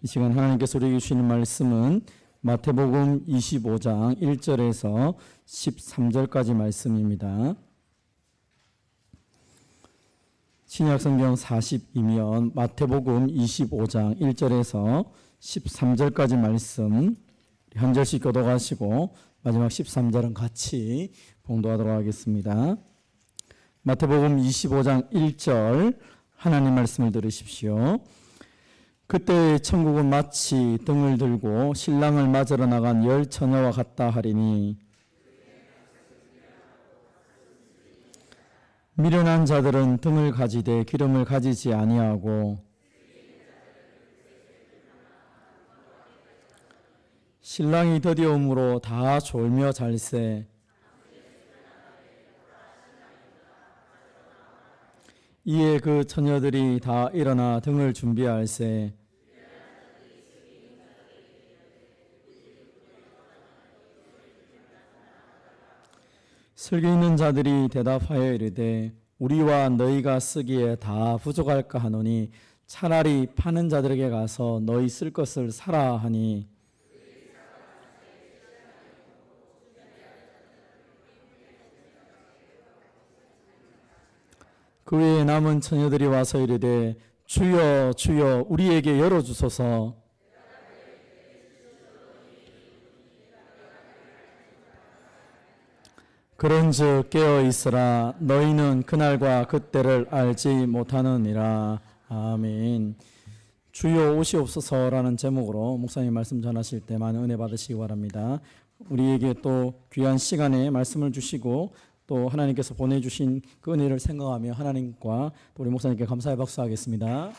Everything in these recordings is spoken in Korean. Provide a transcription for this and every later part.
이 시간 하나님께서 우리에게 주시는 말씀은 마태복음 25장 1절에서 13절까지 말씀입니다. 신약성경 42면 마태복음 25장 1절에서 13절까지 말씀 한 절씩 교독하시고 마지막 13절은 같이 봉독하도록 하겠습니다. 마태복음 25장 1절 하나님 말씀을 들으십시오. 그때 천국은 마치 등을 들고 신랑을 맞으러 나간 10 처녀와 같다 하리니 미련한 자들은 등을 가지되 기름을 가지지 아니하고 신랑이 더디움으로 다 졸며 잘세 이에 그 처녀들이 다 일어나 등을 준비할세 슬기 있는 자들이 대답하여 이르되 우리와 너희가 쓰기에 다 부족할까 하노니 차라리 파는 자들에게 가서 너희 쓸 것을 사라 하니 그 외에 남은 처녀들이 와서 이르되 주여 주여 우리에게 열어주소서. 그런즉 깨어 있으라 너희는 그날과 그때를 알지 못하느니라. 아멘. 주여 오시옵소서라는 제목으로 목사님 말씀 전하실 때 많은 은혜 받으시기 바랍니다. 우리에게 또 귀한 시간에 말씀을 주시고 또 하나님께서 보내주신 그 은혜를 생각하며 하나님과 또 우리 목사님께 감사의 박수하겠습니다.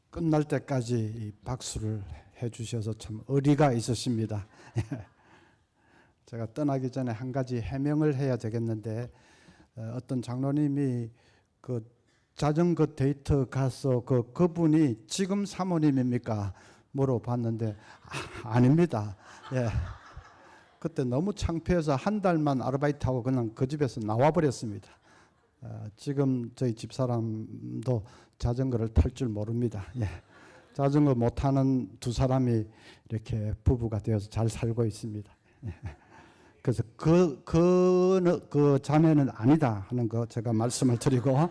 끝날 때까지 박수를 해주셔서 참 의리가 있으십니다. 제가 떠나기 전에 한 가지 해명을 해야 되겠는데 어떤 장로님이 그 자전거 데이트 가서 그분이 지금 사모님입니까? 물어봤는데 아닙니다. 예. 그때 너무 창피해서 한 달만 아르바이트하고 그냥 그 집에서 나와버렸습니다. 지금 저희 집사람도 자전거를 탈 줄 모릅니다. 예. 자전거 못하는 두 사람이 이렇게 부부가 되어서 잘 살고 있습니다. 예. 그래서 그 자매는 아니다 하는 거 제가 말씀을 드리고,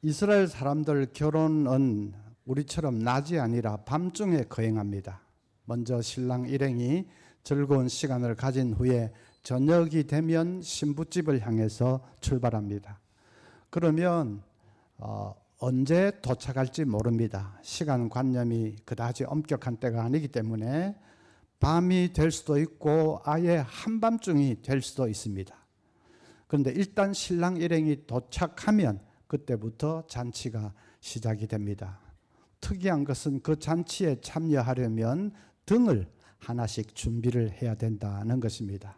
이스라엘 사람들 결혼은 우리처럼 낮이 아니라 밤중에 거행합니다. 먼저 신랑 일행이 즐거운 시간을 가진 후에 저녁이 되면 신부집을 향해서 출발합니다. 그러면 언제 도착할지 모릅니다. 시간관념이 그다지 엄격한 때가 아니기 때문에 밤이 될 수도 있고 아예 한밤중이 될 수도 있습니다. 그런데 일단 신랑 일행이 도착하면 그때부터 잔치가 시작이 됩니다. 특이한 것은 그 잔치에 참여하려면 등을 하나씩 준비를 해야 된다는 것입니다.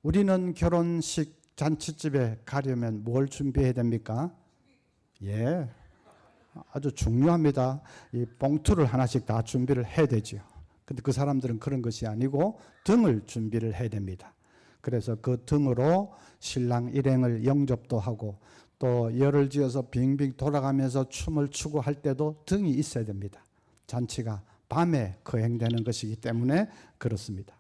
우리는 결혼식 잔치집에 가려면 뭘 준비해야 됩니까? 예, 아주 중요합니다. 이 봉투를 하나씩 다 준비를 해야 되죠. 근데 그 사람들은 그런 것이 아니고 등을 준비를 해야 됩니다. 그래서 그 등으로 신랑 일행을 영접도 하고 또 열을 지어서 빙빙 돌아가면서 춤을 추고 할 때도 등이 있어야 됩니다. 잔치가 밤에 거행되는 것이기 때문에 그렇습니다.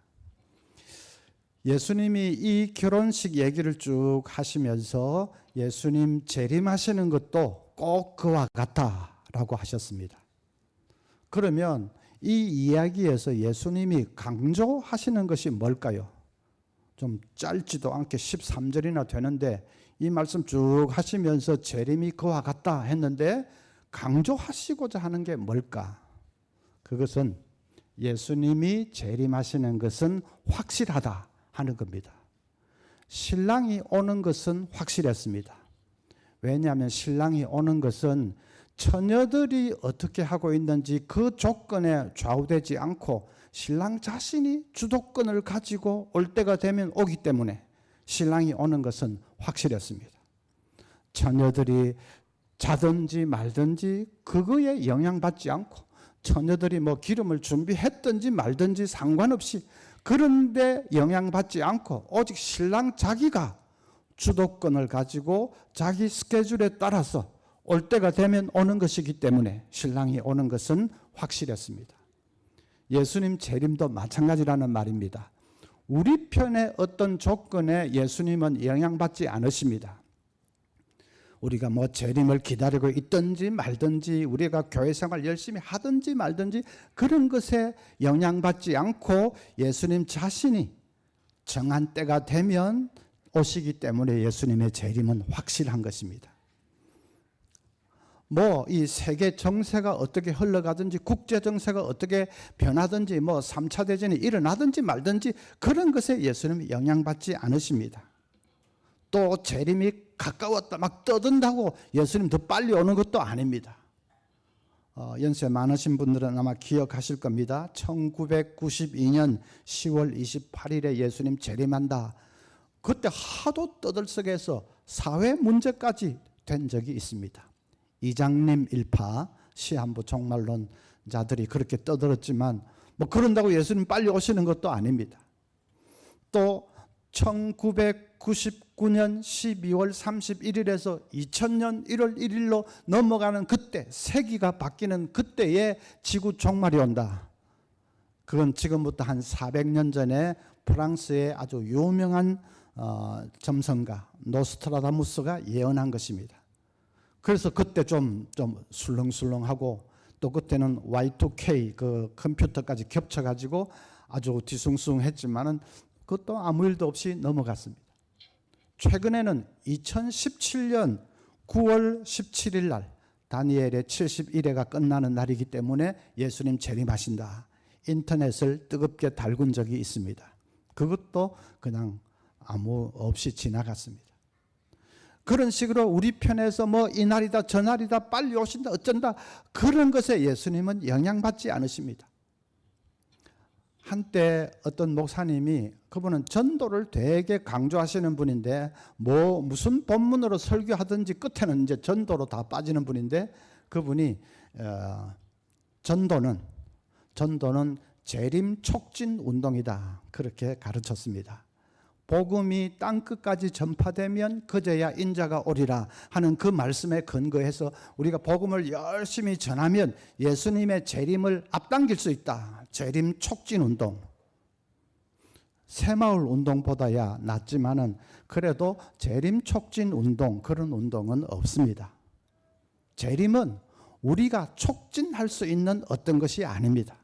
예수님이 이 결혼식 얘기를 쭉 하시면서 예수님 재림하시는 것도 꼭 그와 같다라고 하셨습니다. 그러면 이 이야기에서 예수님이 강조하시는 것이 뭘까요? 좀 짧지도 않게 13절이나 되는데 이 말씀 쭉 하시면서 재림이 그와 같다 했는데 강조하시고자 하는 게 뭘까? 그것은 예수님이 재림하시는 것은 확실하다 하는 겁니다. 신랑이 오는 것은 확실했습니다. 왜냐하면 신랑이 오는 것은 처녀들이 어떻게 하고 있는지 그 조건에 좌우되지 않고 신랑 자신이 주도권을 가지고 올 때가 되면 오기 때문에 신랑이 오는 것은 확실했습니다. 처녀들이 자든지 말든지 그거에 영향받지 않고 처녀들이 뭐 기름을 준비했든지 말든지 상관없이 그런데 영향받지 않고 오직 신랑 자기가 주도권을 가지고 자기 스케줄에 따라서 올 때가 되면 오는 것이기 때문에 신랑이 오는 것은 확실했습니다. 예수님 재림도 마찬가지라는 말입니다. 우리 편의 어떤 조건에 예수님은 영향받지 않으십니다. 우리가 뭐 재림을 기다리고 있든지 말든지 우리가 교회 생활 열심히 하든지 말든지 그런 것에 영향받지 않고 예수님 자신이 정한 때가 되면 오시기 때문에 예수님의 재림은 확실한 것입니다. 뭐 이 세계 정세가 어떻게 흘러가든지 국제 정세가 어떻게 변하든지 뭐 3차 대전이 일어나든지 말든지 그런 것에 예수님이 영향받지 않으십니다. 또 재림이 가까웠다 막 떠든다고 예수님 더 빨리 오는 것도 아닙니다. 연세 많으신 분들은 아마 기억하실 겁니다. 1992년 10월 28일에 예수님 재림한다. 그때 하도 떠들썩해서 사회 문제까지 된 적이 있습니다. 이장님 일파 시한부 종말론자들이 그렇게 떠들었지만 뭐 그런다고 예수님 빨리 오시는 것도 아닙니다. 또 1999년 12월 31일에서 2000년 1월 1일로 넘어가는 그때 세기가 바뀌는 그때에 지구 종말이 온다. 그건 지금부터 한 400년 전에 프랑스의 아주 유명한 점성가 노스트라다무스가 예언한 것입니다. 그래서 그때 좀 술렁술렁하고 또 그때는 Y2K 그 컴퓨터까지 겹쳐가지고 아주 뒤숭숭했지만은 그것도 아무 일도 없이 넘어갔습니다. 최근에는 2017년 9월 17일 날 다니엘의 71회가 끝나는 날이기 때문에 예수님 재림하신다. 인터넷을 뜨겁게 달군 적이 있습니다. 그것도 그냥 아무 없이 지나갔습니다. 그런 식으로 우리 편에서 뭐 이날이다 저날이다 빨리 오신다 어쩐다 그런 것에 예수님은 영향받지 않으십니다. 한때 어떤 목사님이 그분은 전도를 되게 강조하시는 분인데 뭐 무슨 본문으로 설교하든지 끝에는 이제 전도로 다 빠지는 분인데 그분이 전도는 재림 촉진 운동이다 그렇게 가르쳤습니다. 복음이 땅끝까지 전파되면 그제야 인자가 오리라 하는 그 말씀에 근거해서 우리가 복음을 열심히 전하면 예수님의 재림을 앞당길 수 있다. 재림 촉진 운동. 새마을 운동보다야 낫지만은 그래도 재림 촉진 운동 그런 운동은 없습니다. 재림은 우리가 촉진할 수 있는 어떤 것이 아닙니다.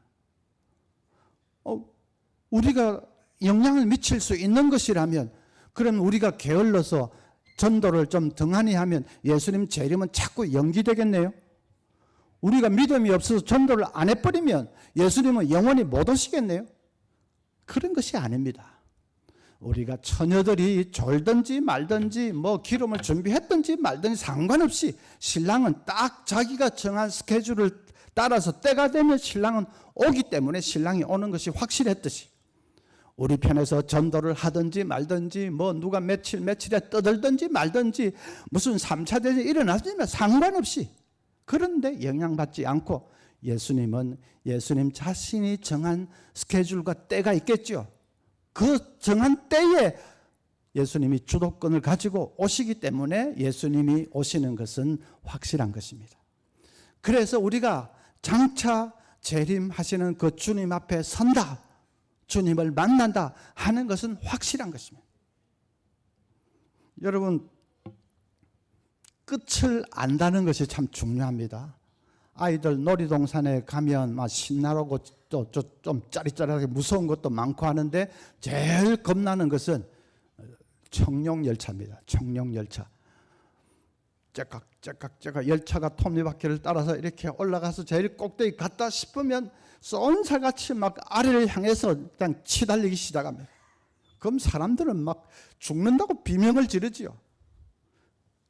우리가 영향을 미칠 수 있는 것이라면 그럼 우리가 게을러서 전도를 좀 등한히 하면 예수님 재림은 자꾸 연기되겠네요. 우리가 믿음이 없어서 전도를 안 해버리면 예수님은 영원히 못 오시겠네요. 그런 것이 아닙니다. 우리가 처녀들이 졸든지 말든지 뭐 기름을 준비했든지 말든지 상관없이 신랑은 딱 자기가 정한 스케줄을 따라서 때가 되면 신랑은 오기 때문에 신랑이 오는 것이 확실했듯이 우리 편에서 전도를 하든지 말든지 뭐 누가 며칠에 떠들든지 말든지 무슨 3차 대전이 일어났으면 상관없이 그런데 영향받지 않고 예수님은 예수님 자신이 정한 스케줄과 때가 있겠죠. 그 정한 때에 예수님이 주도권을 가지고 오시기 때문에 예수님이 오시는 것은 확실한 것입니다. 그래서 우리가 장차 재림하시는 그 주님 앞에 선다. 주님을 만난다 하는 것은 확실한 것입니다. 여러분 끝을 안다는 것이 참 중요합니다. 아이들 놀이동산에 가면 막 신나고 또 좀 짜릿짜릿하게 무서운 것도 많고 하는데 제일 겁나는 것은 청룡열차입니다. 청룡열차. 째깍째깍 열차가 톱니바퀴를 따라서 이렇게 올라가서 제일 꼭대기 갔다 싶으면 쏜살같이 막 아래를 향해서 그냥 치달리기 시작합니다. 그럼 사람들은 막 죽는다고 비명을 지르지요.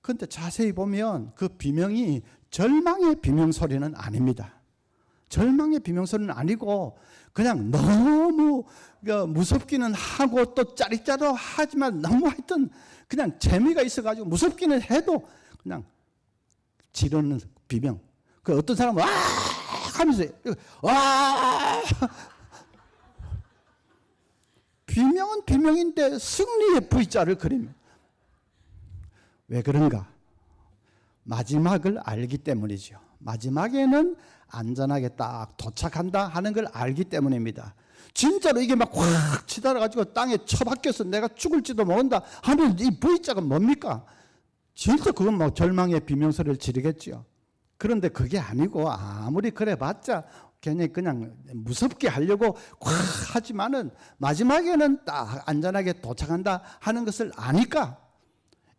그런데 자세히 보면 그 비명이 절망의 비명소리는 아닙니다. 절망의 비명소리는 아니고 그냥 너무 무섭기는 하고 또 짜릿짜릿하지만 너무 하여튼 그냥 재미가 있어가지고 무섭기는 해도 그냥 지르는 비명. 그 어떤 사람은 와 하면서 와 비명은 비명인데 승리의 V자를 그립니다. 왜 그런가? 마지막을 알기 때문이죠. 마지막에는 안전하게 딱 도착한다 하는 걸 알기 때문입니다. 진짜로 이게 막 확 치달아가지고 땅에 처박혀서 내가 죽을지도 모른다 하면 이 V자가 뭡니까? 진짜 그건 뭐 절망의 비명소리를 지르겠죠. 그런데 그게 아니고 아무리 그래봤자 괜히 그냥 무섭게 하려고 꽉 하지만은 마지막에는 딱 안전하게 도착한다 하는 것을 아니까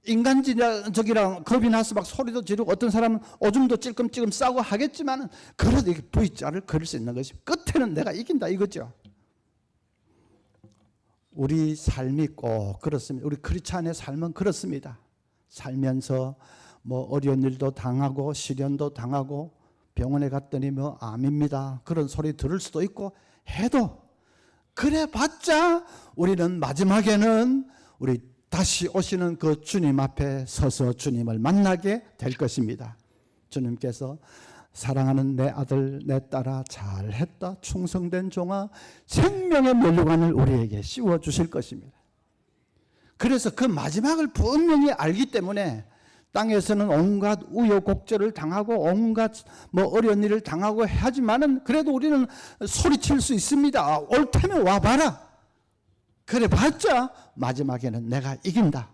인간적이랑 겁이 나서 막 소리도 지르고 어떤 사람은 오줌도 찔끔찔끔 싸고 하겠지만은 그래도 이게 V자를 그릴 수 있는 것이 끝에는 내가 이긴다 이거죠. 우리 삶이 꼭 그렇습니다. 우리 크리스찬의 삶은 그렇습니다. 살면서 뭐 어려운 일도 당하고 시련도 당하고 병원에 갔더니 뭐 암입니다 그런 소리 들을 수도 있고 해도 그래봤자 우리는 마지막에는 우리 다시 오시는 그 주님 앞에 서서 주님을 만나게 될 것입니다. 주님께서 사랑하는 내 아들 내 딸아 잘했다 충성된 종아 생명의 면류관을 우리에게 씌워주실 것입니다. 그래서 그 마지막을 분명히 알기 때문에 땅에서는 온갖 우여곡절을 당하고 온갖 뭐 어려운 일을 당하고 하지만은 그래도 우리는 소리칠 수 있습니다. 올 테면 와봐라. 그래 봤자 마지막에는 내가 이긴다.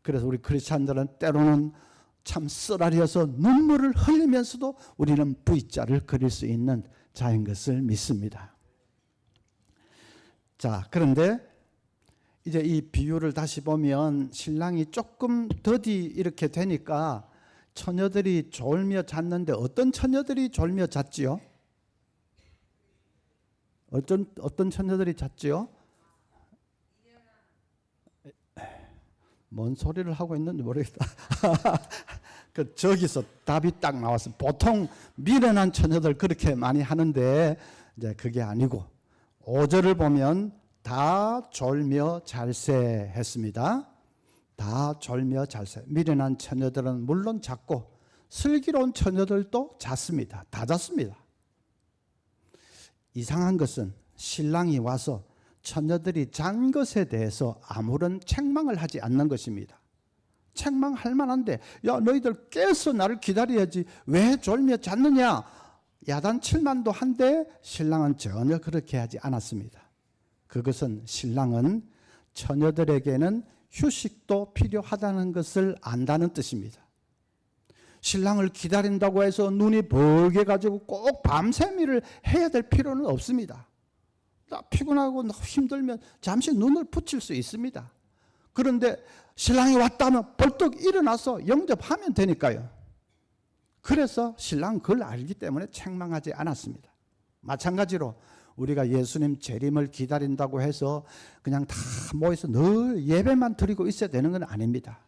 그래서 우리 크리스찬들은 때로는 참 쓰라려서 눈물을 흘리면서도 우리는 V자를 그릴 수 있는 자인 것을 믿습니다. 자, 그런데 이제 이 비유를 다시 보면 신랑이 조금 더디 이렇게 되니까 처녀들이 졸며 잤는데 어떤 처녀들이 졸며 잤지요? 어떤 처녀들이 잤지요? 뭔 소리를 하고 있는지 모르겠다. 그 저기서 답이 딱 나왔어. 보통 미련한 처녀들 그렇게 많이 하는데 이제 그게 아니고 5절을 보면 다 졸며 잘세 했습니다. 다 졸며 잘세. 미련한 처녀들은 물론 잤고 슬기로운 처녀들도 잤습니다. 다 잤습니다. 이상한 것은 신랑이 와서 처녀들이 잔 것에 대해서 아무런 책망을 하지 않는 것입니다. 책망할 만한데 야 너희들 깨서 나를 기다려야지 왜 졸며 잤느냐 야단칠만도 한데 신랑은 전혀 그렇게 하지 않았습니다. 그것은 신랑은 처녀들에게는 휴식도 필요하다는 것을 안다는 뜻입니다. 신랑을 기다린다고 해서 눈이 벌게 가지고 꼭 밤샘 일을 해야 될 필요는 없습니다. 피곤하고 힘들면 잠시 눈을 붙일 수 있습니다. 그런데 신랑이 왔다면 벌떡 일어나서 영접하면 되니까요. 그래서 신랑은 그걸 알기 때문에 책망하지 않았습니다. 마찬가지로 우리가 예수님 재림을 기다린다고 해서 그냥 다 모여서 늘 예배만 드리고 있어야 되는 건 아닙니다.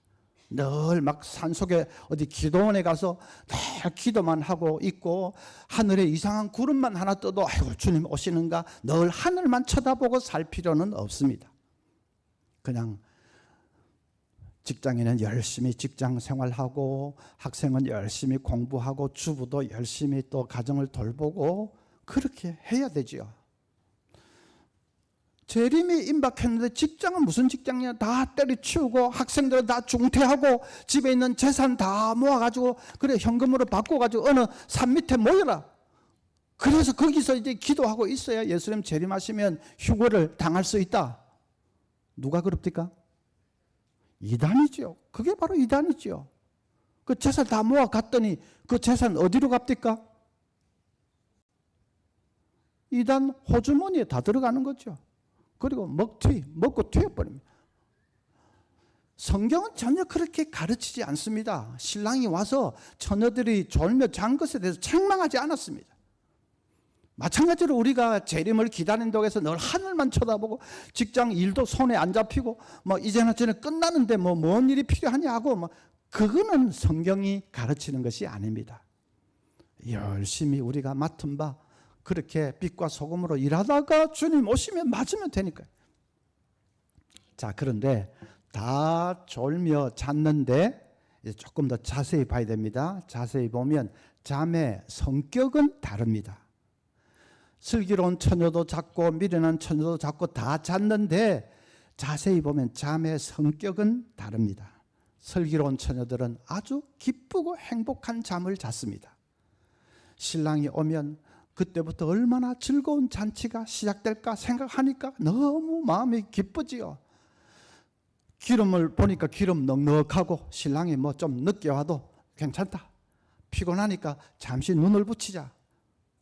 늘 막 산속에 어디 기도원에 가서 늘 기도만 하고 있고 하늘에 이상한 구름만 하나 떠도 아이고 주님 오시는가 늘 하늘만 쳐다보고 살 필요는 없습니다. 그냥 직장인은 열심히 직장 생활하고 학생은 열심히 공부하고 주부도 열심히 또 가정을 돌보고 그렇게 해야 되지요. 재림이 임박했는데 직장은 무슨 직장이냐 다 때려치우고 학생들은 다 중퇴하고 집에 있는 재산 다 모아가지고 그래 현금으로 바꿔가지고 어느 산 밑에 모여라. 그래서 거기서 이제 기도하고 있어야 예수님 재림하시면 휴거를 당할 수 있다. 누가 그럽니까? 이단이죠. 그게 바로 이단이죠. 그 재산 다 모아갔더니 그 재산 어디로 갑니까? 이단 호주머니에 다 들어가는 거죠. 그리고 먹고 튀어버립니다. 성경은 전혀 그렇게 가르치지 않습니다. 신랑이 와서 처녀들이 졸며 잔 것에 대해서 책망하지 않았습니다. 마찬가지로 우리가 재림을 기다린다고 해서 늘 하늘만 쳐다보고 직장 일도 손에 안 잡히고 뭐 이제는 저는 끝나는데 뭐 뭔 일이 필요하냐고 뭐 그거는 성경이 가르치는 것이 아닙니다. 열심히 우리가 맡은 바 그렇게 빛과 소금으로 일하다가 주님 오시면 맞으면 되니까요. 자, 그런데 다 졸며 잤는데 이제 조금 더 자세히 봐야 됩니다. 자세히 보면 잠의 성격은 다릅니다. 슬기로운 처녀도 잤고 미련한 처녀도 잤고 다 잤는데 자세히 보면 잠의 성격은 다릅니다. 슬기로운 처녀들은 아주 기쁘고 행복한 잠을 잤습니다. 신랑이 오면 그때부터 얼마나 즐거운 잔치가 시작될까 생각하니까 너무 마음이 기쁘지요. 기름을 보니까 기름 넉넉하고 신랑이 뭐 좀 늦게 와도 괜찮다. 피곤하니까 잠시 눈을 붙이자.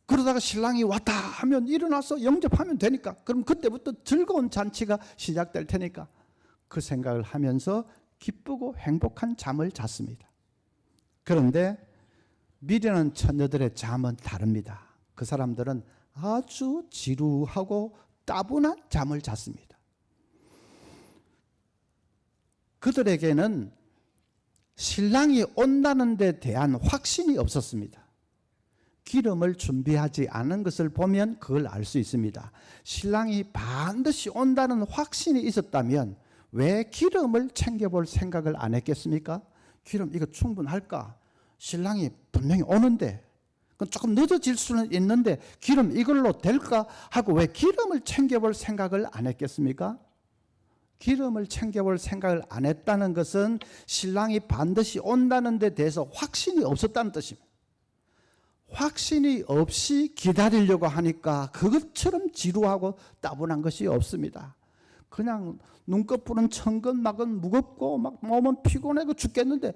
그러다가 신랑이 왔다 하면 일어나서 영접하면 되니까, 그럼 그때부터 즐거운 잔치가 시작될 테니까 그 생각을 하면서 기쁘고 행복한 잠을 잤습니다. 그런데 미련한 처녀들의 잠은 다릅니다. 그 사람들은 아주 지루하고 따분한 잠을 잤습니다. 그들에게는 신랑이 온다는 데 대한 확신이 없었습니다. 기름을 준비하지 않은 것을 보면 그걸 알 수 있습니다. 신랑이 반드시 온다는 확신이 있었다면 왜 기름을 챙겨볼 생각을 안 했겠습니까? 기름 이거 충분할까? 신랑이 분명히 오는데, 조금 늦어질 수는 있는데 기름 이걸로 될까 하고 왜 기름을 챙겨볼 생각을 안 했겠습니까? 기름을 챙겨볼 생각을 안 했다는 것은 신랑이 반드시 온다는 데 대해서 확신이 없었다는 뜻입니다. 확신이 없이 기다리려고 하니까 그것처럼 지루하고 따분한 것이 없습니다. 그냥 눈꺼풀은 천근막은 무겁고 막 몸은 피곤하고 죽겠는데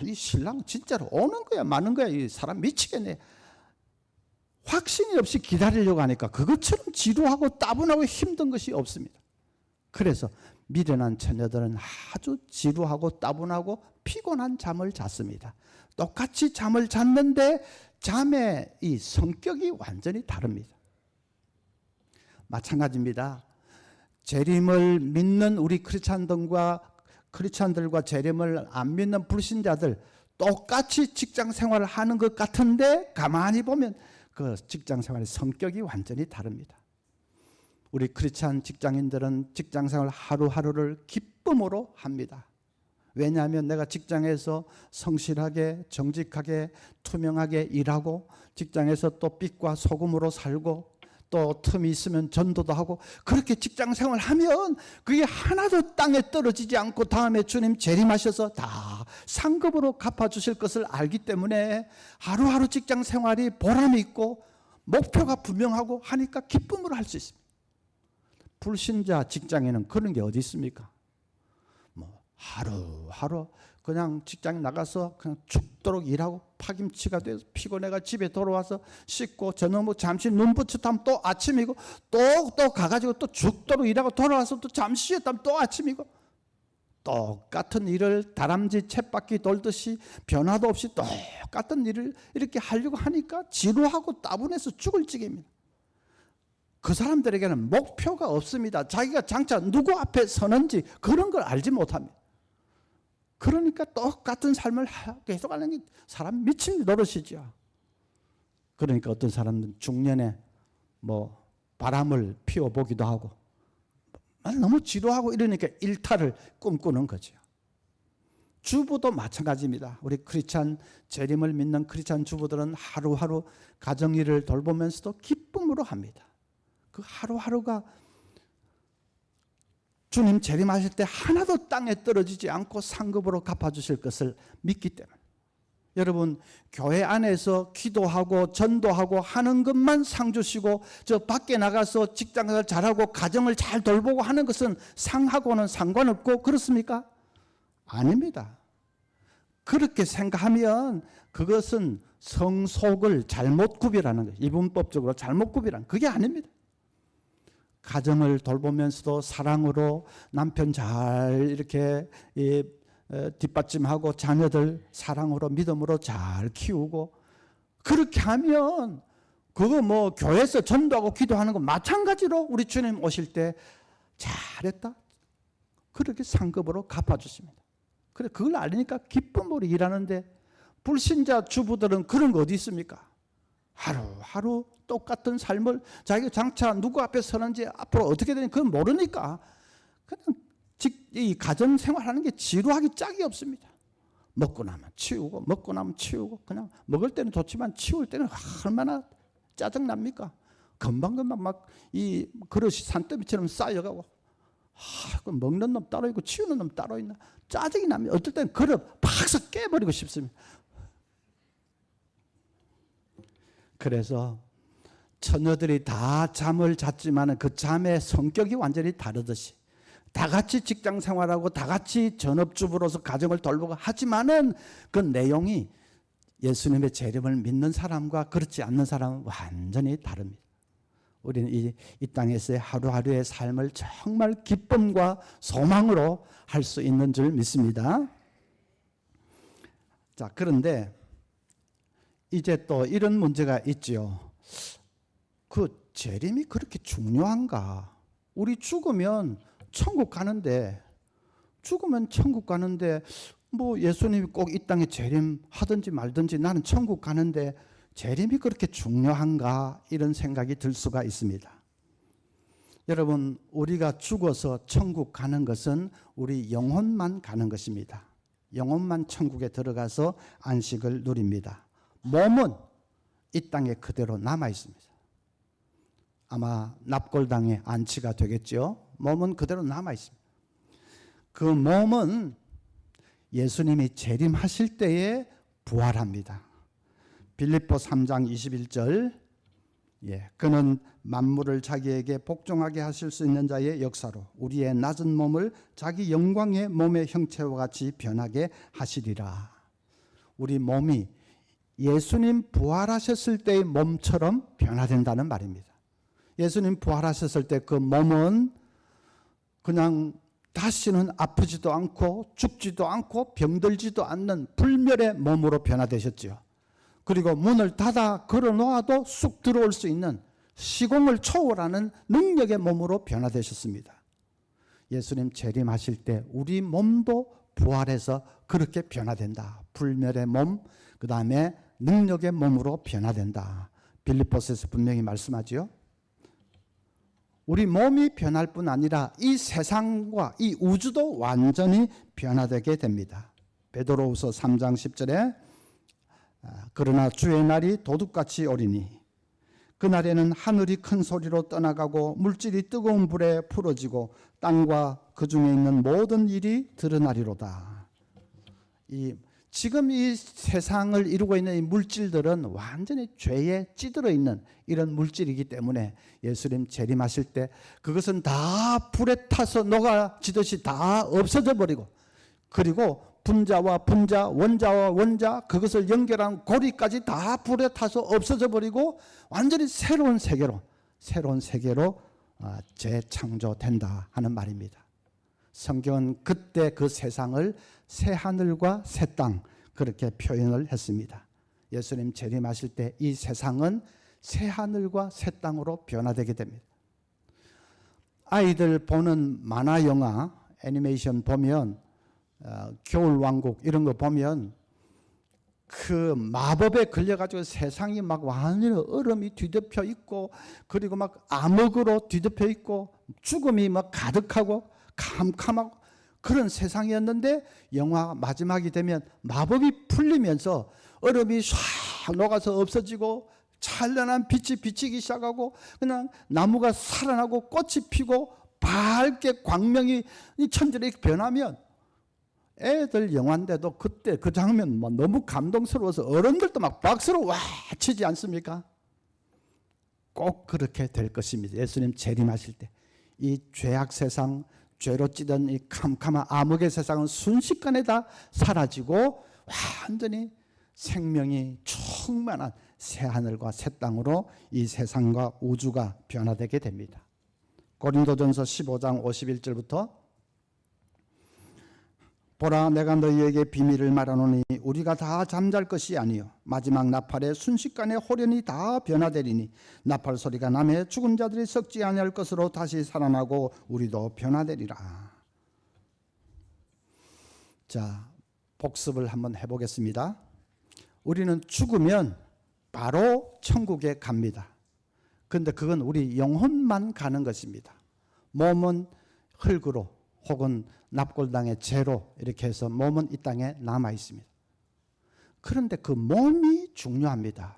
이 신랑 진짜로 오는 거야 마는 거야, 이 사람 미치겠네. 확신이 없이 기다리려고 하니까 그것처럼 지루하고 따분하고 힘든 것이 없습니다. 그래서 미련한 처녀들은 아주 지루하고 따분하고 피곤한 잠을 잤습니다. 똑같이 잠을 잤는데 잠의 이 성격이 완전히 다릅니다. 마찬가지입니다. 재림을 믿는 우리 크리스찬들과 재림을 안 믿는 불신자들 똑같이 직장 생활을 하는 것 같은데 가만히 보면 그 직장 생활의 성격이 완전히 다릅니다. 우리 크리스찬 직장인들은 직장 생활 하루하루를 기쁨으로 합니다. 왜냐하면 내가 직장에서 성실하게 정직하게 투명하게 일하고 직장에서 또 빛과 소금으로 살고 또 틈이 있으면 전도도 하고 그렇게 직장 생활하면 그게 하나도 땅에 떨어지지 않고 다음에 주님 재림하셔서 다 상급으로 갚아주실 것을 알기 때문에 하루하루 직장 생활이 보람이 있고 목표가 분명하고 하니까 기쁨으로 할 수 있습니다. 불신자 직장에는 그런 게 어디 있습니까? 하루하루 그냥 직장 나가서 그냥 죽도록 일하고 파김치가 돼서 피곤해가 집에 돌아와서 씻고 저녁 잠시 눈 붙였다면 또 아침이고 또 가가지고 또 죽도록 일하고 돌아와서 또 잠시 쉬었다면 또 아침이고 똑같은 일을 다람쥐 쳇바퀴 돌듯이 변화도 없이 똑같은 일을 이렇게 하려고 하니까 지루하고 따분해서 죽을 지경입니다. 그 사람들에게는 목표가 없습니다. 자기가 장차 누구 앞에 서는지 그런 걸 알지 못합니다. 그러니까 똑같은 삶을 계속 하는 게 사람 미칠 노릇이죠. 그러니까 어떤 사람은 중년에 바람을 피워보기도 하고 너무 지루하고 이러니까 일탈을 꿈꾸는 거죠. 주부도 마찬가지입니다. 우리 크리스찬 재림을 믿는 크리스찬 주부들은 하루하루 가정일을 돌보면서도 기쁨으로 합니다. 그 하루하루가 주님 재림하실 때 하나도 땅에 떨어지지 않고 상급으로 갚아주실 것을 믿기 때문에 여러분 교회 안에서 기도하고 전도하고 하는 것만 상 주시고 저 밖에 나가서 직장을 잘하고 가정을 잘 돌보고 하는 것은 상하고는 상관없고 그렇습니까? 아닙니다. 그렇게 생각하면 그것은 성속을 잘못 구별하는 거예요. 이분법적으로 잘못 구별하는 그게 아닙니다. 가정을 돌보면서도 사랑으로 남편 잘 이렇게 뒷받침하고 자녀들 사랑으로 믿음으로 잘 키우고 그렇게 하면 그거 교회에서 전도하고 기도하는 거 마찬가지로 우리 주님 오실 때 잘했다 그렇게 상급으로 갚아주십니다. 그래 그걸 알으니까 기쁨으로 일하는데 불신자 주부들은 그런 거 어디 있습니까? 하루하루 똑같은 삶을 자기가 장차 누구 앞에 서는지 앞으로 어떻게 되는지 그건 모르니까 그냥 이 가정 생활하는 게 지루하기 짝이 없습니다. 먹고 나면 치우고 그냥 먹을 때는 좋지만 치울 때는 얼마나 짜증납니까? 금방금방 막 이 그릇이 산더미처럼 쌓여가고, 그 먹는 놈 따로 있고 치우는 놈 따로 있나, 짜증이 나면 어떨 때는 그릇 팍 깨버리고 싶습니다. 그래서 처녀들이 다 잠을 잤지만 그 잠의 성격이 완전히 다르듯이, 다 같이 직장 생활하고 다 같이 전업주부로서 가정을 돌보고 하지만은 그 내용이 예수님의 재림을 믿는 사람과 그렇지 않는 사람은 완전히 다릅니다. 우리는 이 땅에서의 하루하루의 삶을 정말 기쁨과 소망으로 할 수 있는 줄 믿습니다. 자, 그런데 이제 또 이런 문제가 있죠. 그 재림이 그렇게 중요한가? 우리 죽으면 천국 가는데, 뭐 예수님이 꼭 이 땅에 재림하든지 말든지 나는 천국 가는데 재림이 그렇게 중요한가? 이런 생각이 들 수가 있습니다. 여러분, 우리가 죽어서 천국 가는 것은 우리 영혼만 가는 것입니다. 영혼만 천국에 들어가서 안식을 누립니다. 몸은 이 땅에 그대로 남아 있습니다. 아마 납골당에 안치가 되겠죠. 몸은 그대로 남아 있습니다. 그 몸은 예수님이 재림하실 때에 부활합니다. 빌립보 3장 21절, 그는 만물을 자기에게 복종하게 하실 수 있는 자의 역사로 우리의 낮은 몸을 자기 영광의 몸의 형체와 같이 변하게 하시리라. 우리 몸이 예수님 부활하셨을 때의 몸처럼 변화된다는 말입니다. 예수님 부활하셨을 때 그 몸은 그냥 다시는 아프지도 않고 죽지도 않고 병들지도 않는 불멸의 몸으로 변화되셨지요. 그리고 문을 닫아 걸어놓아도 쑥 들어올 수 있는 시공을 초월하는 능력의 몸으로 변화되셨습니다. 예수님 재림하실 때 우리 몸도 부활해서 그렇게 변화된다. 불멸의 몸, 그 다음에 능력의 몸으로 변화된다. 빌립보서에서 분명히 말씀하지요. 우리 몸이 변할 뿐 아니라 이 세상과 이 우주도 완전히 변화되게 됩니다. 베드로후서 3장 10절에 그러나 주의 날이 도둑같이 오리니 그날에는 하늘이 큰 소리로 떠나가고 물질이 뜨거운 불에 풀어지고 땅과 그 중에 있는 모든 일이 드러나리로다. 지금 이 세상을 이루고 있는 이 물질들은 완전히 죄에 찌들어 있는 이런 물질이기 때문에 예수님 재림하실 때 그것은 다 불에 타서 녹아지듯이 다 없어져 버리고, 그리고 분자와 분자, 원자와 원자, 그것을 연결한 고리까지 다 불에 타서 없어져 버리고 완전히 새로운 세계로 재창조된다 하는 말입니다. 성경은 그때 그 세상을 새 하늘과 새 땅 그렇게 표현을 했습니다. 예수님 재림하실 때 이 세상은 새 하늘과 새 땅으로 변화되게 됩니다. 아이들 보는 만화 영화, 애니메이션 보면 겨울왕국 이런 거 보면 그 마법에 걸려가지고 세상이 막 완전히 얼음이 뒤덮여 있고, 그리고 막 암흑으로 뒤덮여 있고 죽음이 막 가득하고 캄캄하고 그런 세상이었는데, 영화 마지막이 되면 마법이 풀리면서 얼음이 샥 녹아서 없어지고 찬란한 빛이 비치기 시작하고 그냥 나무가 살아나고 꽃이 피고 밝게 광명이 천지로 변하면, 애들 영화인데도 그때 그 장면 뭐 너무 감동스러워서 어른들도 막 박수로 와 치지 않습니까? 꼭 그렇게 될 것입니다. 예수님 재림하실 때 이 죄악 세상, 죄로 찌든 이 캄캄한 암흑의 세상은 순식간에 다 사라지고 완전히 생명이 충만한 새 하늘과 새 땅으로 이 세상과 우주가 변화되게 됩니다. 고린도전서 15장 51절부터 보라, 내가 너희에게 비밀을 말하노니 우리가 다 잠잘 것이 아니요 마지막 나팔에 순식간에 호련히 다 변화되리니 나팔 소리가 나매 죽은 자들이 썩지 아니할 것으로 다시 살아나고 우리도 변화되리라. 자, 복습을 한번 해보겠습니다. 우리는 죽으면 바로 천국에 갑니다. 그런데 그건 우리 영혼만 가는 것입니다. 몸은 흙으로 혹은 납골당의 죄로 이렇게 해서 몸은 이 땅에 남아 있습니다. 그런데 그 몸이 중요합니다.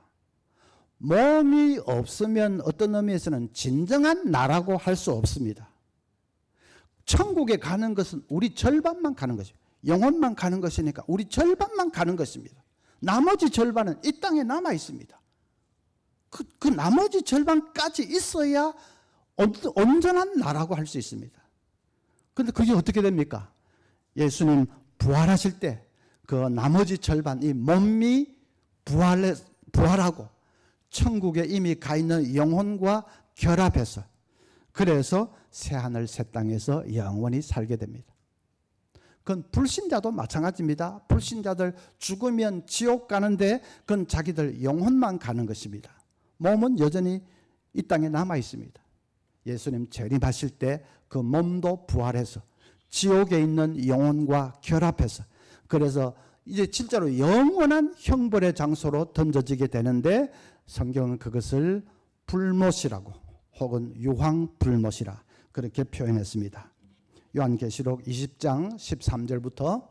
몸이 없으면 어떤 의미에서는 진정한 나라고 할 수 없습니다. 천국에 가는 것은 우리 절반만 가는 것입니다. 영혼만 가는 것이니까 우리 절반만 가는 것입니다. 나머지 절반은 이 땅에 남아 있습니다. 그 나머지 절반까지 있어야 온전한 나라고 할 수 있습니다. 그런데 그게 어떻게 됩니까? 예수님 부활하실 때 그 나머지 절반, 이 몸이 부활하고 천국에 이미 가 있는 영혼과 결합해서, 그래서 새하늘 새 땅에서 영원히 살게 됩니다. 그건 불신자도 마찬가지입니다. 불신자들 죽으면 지옥 가는데 그건 자기들 영혼만 가는 것입니다. 몸은 여전히 이 땅에 남아 있습니다. 예수님 재림하실 때 그 몸도 부활해서 지옥에 있는 영혼과 결합해서, 그래서 이제 진짜로 영원한 형벌의 장소로 던져지게 되는데, 성경은 그것을 불못이라고 혹은 유황불못이라 그렇게 표현했습니다. 요한계시록 20장 13절부터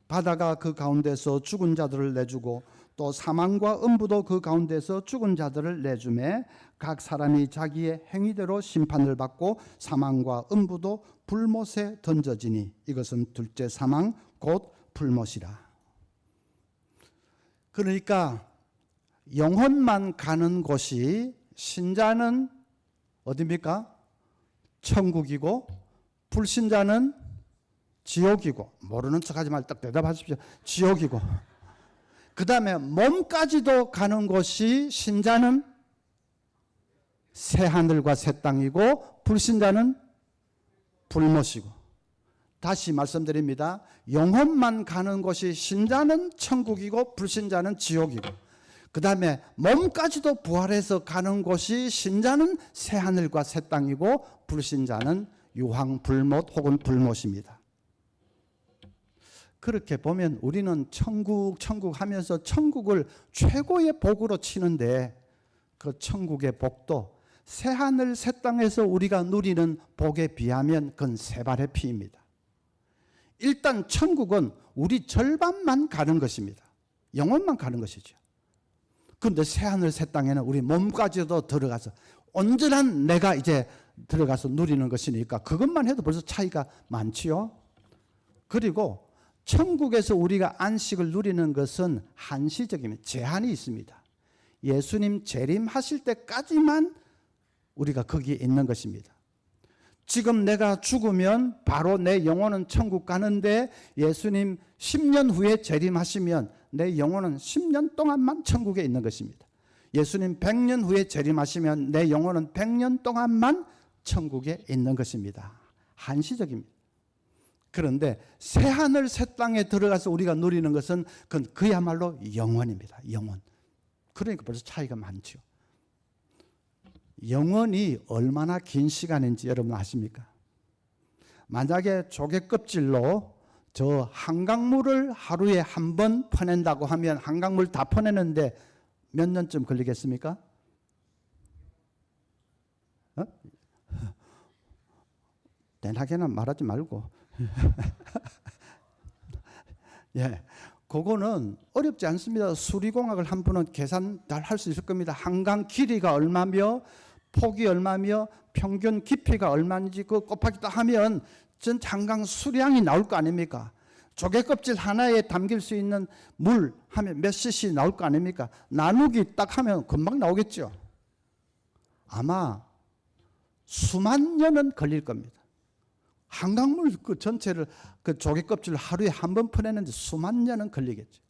바다가 그 가운데서 죽은 자들을 내주고 또 사망과 음부도 그 가운데서 죽은 자들을 내주매 각 사람이 자기의 행위대로 심판을 받고 사망과 음부도 불못에 던져지니 이것은 둘째 사망 곧 불못이라. 그러니까 영혼만 가는 곳이, 신자는 어디입니까? 천국이고 불신자는 지옥이고, 모르는 척하지 말고 딱 대답하십시오. 지옥이고, 그 다음에 몸까지도 가는 곳이, 신자는 새하늘과 새 땅이고 불신자는 불못이고. 다시 말씀드립니다. 영혼만 가는 곳이, 신자는 천국이고 불신자는 지옥이고, 그 다음에 몸까지도 부활해서 가는 곳이, 신자는 새하늘과 새 땅이고 불신자는 유황불못 혹은 불못입니다. 그렇게 보면 우리는 천국 하면서 천국을 최고의 복으로 치는데, 그 천국의 복도 새하늘 새 땅에서 우리가 누리는 복에 비하면 그건 세 발의 피입니다. 일단 천국은 우리 절반만 가는 것입니다. 영혼만 가는 것이죠. 그런데 새하늘 새 땅에는 우리 몸까지도 들어가서 온전한 내가 이제 들어가서 누리는 것이니까 그것만 해도 벌써 차이가 많지요. 그리고 천국에서 우리가 안식을 누리는 것은 한시적입니다. 제한이 있습니다. 예수님 재림하실 때까지만 우리가 거기에 있는 것입니다. 지금 내가 죽으면 바로 내 영혼은 천국 가는데, 예수님 10년 후에 재림하시면 내 영혼은 10년 동안만 천국에 있는 것입니다. 예수님 100년 후에 재림하시면 내 영혼은 100년 동안만 천국에 있는 것입니다. 한시적입니다. 그런데 새하늘 새 땅에 들어가서 우리가 누리는 것은 그건 그야말로 영원입니다. 영원. 그러니까 벌써 차이가 많죠. 영원이 얼마나 긴 시간인지 여러분 아십니까? 만약에 조개 껍질로 저 한강물을 하루에 한 번 퍼낸다고 하면 한강물 다 퍼내는데 몇 년쯤 걸리겠습니까? 대낮에는 말하지 말고. 예, 그거는 어렵지 않습니다. 수리공학을 한 분은 계산 잘 할 수 있을 겁니다. 한강 길이가 얼마며 폭이 얼마며 평균 깊이가 얼마인지 그 곱하기 딱 하면 전 한강 수량이 나올 거 아닙니까? 조개 껍질 하나에 담길 수 있는 물 하면 몇 cc 나올 거 아닙니까? 나누기 딱 하면 금방 나오겠죠. 아마 수만 년은 걸릴 겁니다. 한강물 그 전체를, 그 조개 껍질을 하루에 한 번 퍼내는데 수만 년은 걸리겠죠.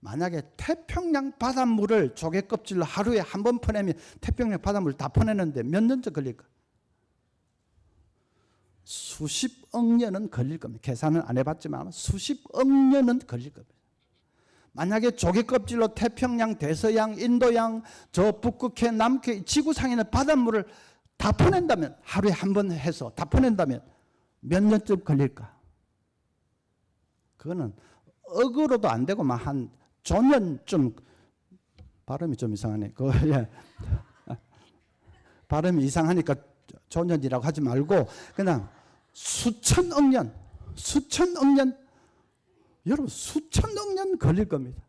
만약에 태평양 바닷물을 조개 껍질로 하루에 한 번 퍼내면 태평양 바닷물 다 퍼내는데 몇 년째 걸릴까? 수십억 년은 걸릴 겁니다. 계산은 안 해봤지만 수십억 년은 걸릴 겁니다. 만약에 조개 껍질로 태평양, 대서양, 인도양, 저 북극해, 남극해, 지구상에 있는 바닷물을 다 퍼낸다면, 하루에 한 번 해서 다 퍼낸다면 몇 년쯤 걸릴까? 그거는 억으로도 안 되고 한 조년쯤, 발음이 좀 이상하네. 예. 발음이 이상하니까 조년이라고 하지 말고 그냥 수천억 년, 여러분 수천억 년 걸릴 겁니다.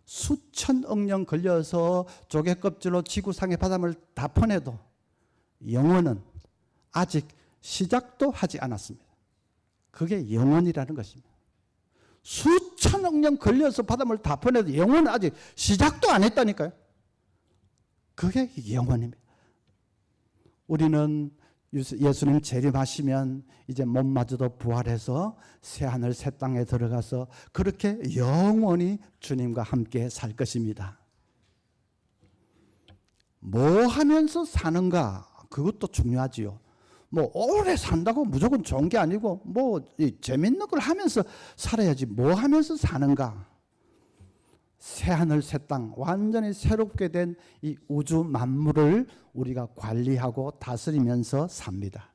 수천억 년 걸려서 조개껍질로 지구상의 바람을 다 퍼내도 영혼은 아직 시작도 하지 않았습니다. 그게 영혼이라는 것입니다. 수천억 년 걸려서 바람을 다 퍼내도 영혼은 아직 시작도 안 했다니까요. 그게 영혼입니다. 우리는 예수님 재림하시면 이제 몸마저도 부활해서 새하늘 새 땅에 들어가서 그렇게 영원히 주님과 함께 살 것입니다. 뭐 하면서 사는가? 그것도 중요하지요. 뭐 오래 산다고 무조건 좋은 게 아니고 뭐 재밌는 걸 하면서 살아야지. 뭐 하면서 사는가? 새하늘 새 땅 완전히 새롭게 된 이 우주 만물을 우리가 관리하고 다스리면서 삽니다.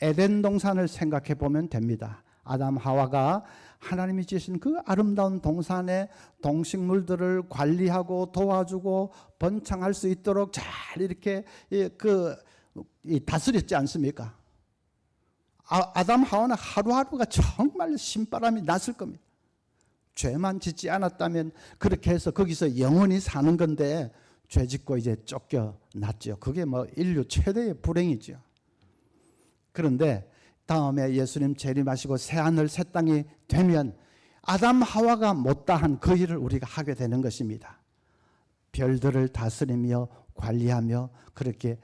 에덴 동산을 생각해 보면 됩니다. 아담 하와가 하나님이 지으신 그 아름다운 동산의 동식물들을 관리하고 도와주고 번창할 수 있도록 잘 이렇게 다스렸지 않습니까? 아담 하와는 하루하루가 정말 신바람이 났을 겁니다. 죄만 짓지 않았다면 그렇게 해서 거기서 영원히 사는 건데 죄 짓고 이제 쫓겨났죠. 그게 뭐 인류 최대의 불행이죠. 그런데 다음에 예수님 재림하시고 새하늘 새 땅이 되면 아담 하와가 못다한 그 일을 우리가 하게 되는 것입니다. 별들을 다스리며 관리하며 그렇게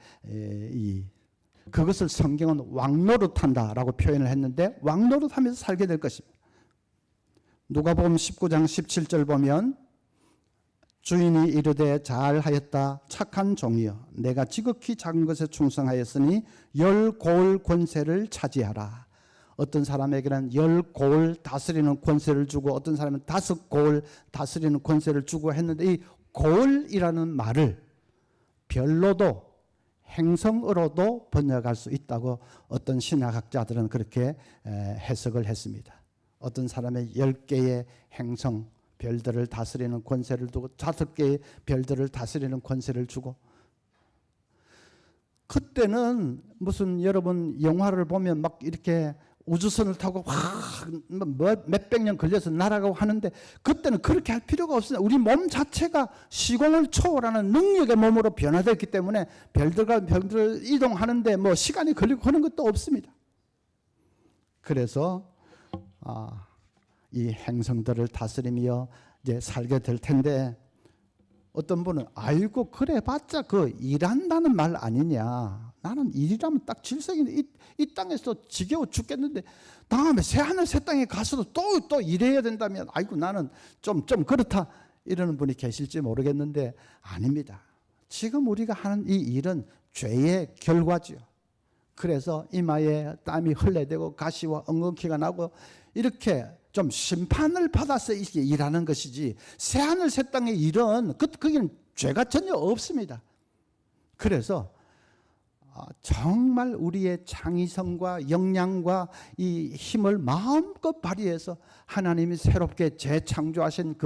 그것을 성경은 왕노릇한다라고 표현을 했는데 왕노릇하면서 살게 될 것입니다. 누가복음 19장 17절 보면 주인이 이르되 잘하였다 착한 종이여 내가 지극히 작은 것에 충성하였으니 10고을 권세를 차지하라. 어떤 사람에게는 10고을 다스리는 권세를 주고 어떤 사람은 5고을 다스리는 권세를 주고 했는데 이 고을이라는 말을 별로도 행성으로도 번역할 수 있다고 어떤 신학학자들은 그렇게 해석을 했습니다. 어떤 사람의 10개의 행성 별들을 다스리는 권세를 두고 5개의 별들을 다스리는 권세를 주고 그때는 무슨 여러분 영화를 보면 막 이렇게 우주선을 타고 몇백 년 걸려서 날아가고 하는데 그때는 그렇게 할 필요가 없어요. 우리 몸 자체가 시공을 초월하는 능력의 몸으로 변화됐기 때문에 별들과 별들을 이동하는데 뭐 시간이 걸리고 하는 것도 없습니다. 그래서 이 행성들을 다스리며 이제 살게 될 텐데 어떤 분은 아이고 그래 봤자 그 일한다는 말 아니냐. 나는 일이라면 딱 질색인데 이 땅에서 지겨워 죽겠는데 다음에 새하늘 새 땅에 가서도 또 일해야 된다면 아이고 나는 좀 그렇다 이러는 분이 계실지 모르겠는데 아닙니다. 지금 우리가 하는 이 일은 죄의 결과지요. 그래서 이마에 땀이 흘러대고 가시와 엉겅퀴가 나고 이렇게 좀 심판을 받아서 이렇게 일하는 것이지 새하늘 새 땅의 일은 그게는 죄가 전혀 없습니다. 그래서 정말 우리의 창의성과 역량과 이 힘을 마음껏 발휘해서 하나님이 새롭게 재창조하신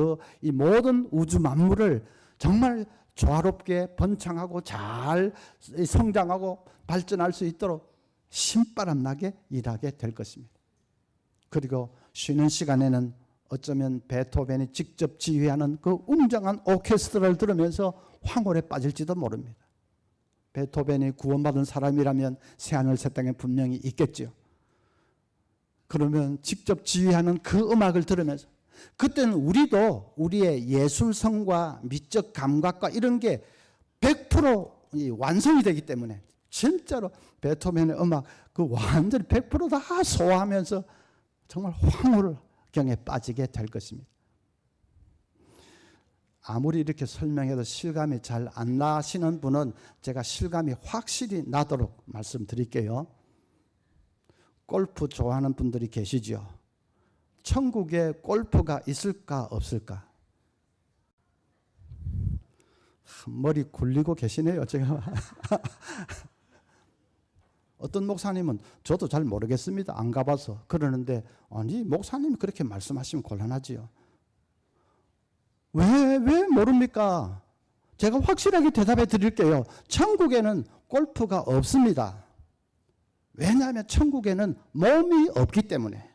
이 모든 우주 만물을 정말 조화롭게 번창하고 잘 성장하고 발전할 수 있도록 신바람 나게 일하게 될 것입니다. 그리고 쉬는 시간에는 어쩌면 베토벤이 직접 지휘하는 그 웅장한 오케스트라를 들으면서 황홀에 빠질지도 모릅니다. 베토벤이 구원받은 사람이라면 새하늘 새 땅에 분명히 있겠죠. 그러면 직접 지휘하는 그 음악을 들으면서 그때는 우리도 우리의 예술성과 미적 감각과 이런 게 100% 완성이 되기 때문에 진짜로 베토벤의 음악 그 완전히 100% 다 소화하면서 정말 황홀경에 빠지게 될 것입니다. 아무리 이렇게 설명해도 실감이 잘 안 나시는 분은 제가 실감이 확실히 나도록 말씀드릴게요. 골프 좋아하는 분들이 계시죠. 천국에 골프가 있을까 없을까? 머리 굴리고 계시네요. 제가 어떤 목사님은 저도 잘 모르겠습니다. 안 가봐서 그러는데 아니 목사님이 그렇게 말씀하시면 곤란하지요. 왜 모릅니까? 제가 확실하게 대답해 드릴게요. 천국에는 골프가 없습니다. 왜냐하면 천국에는 몸이 없기 때문에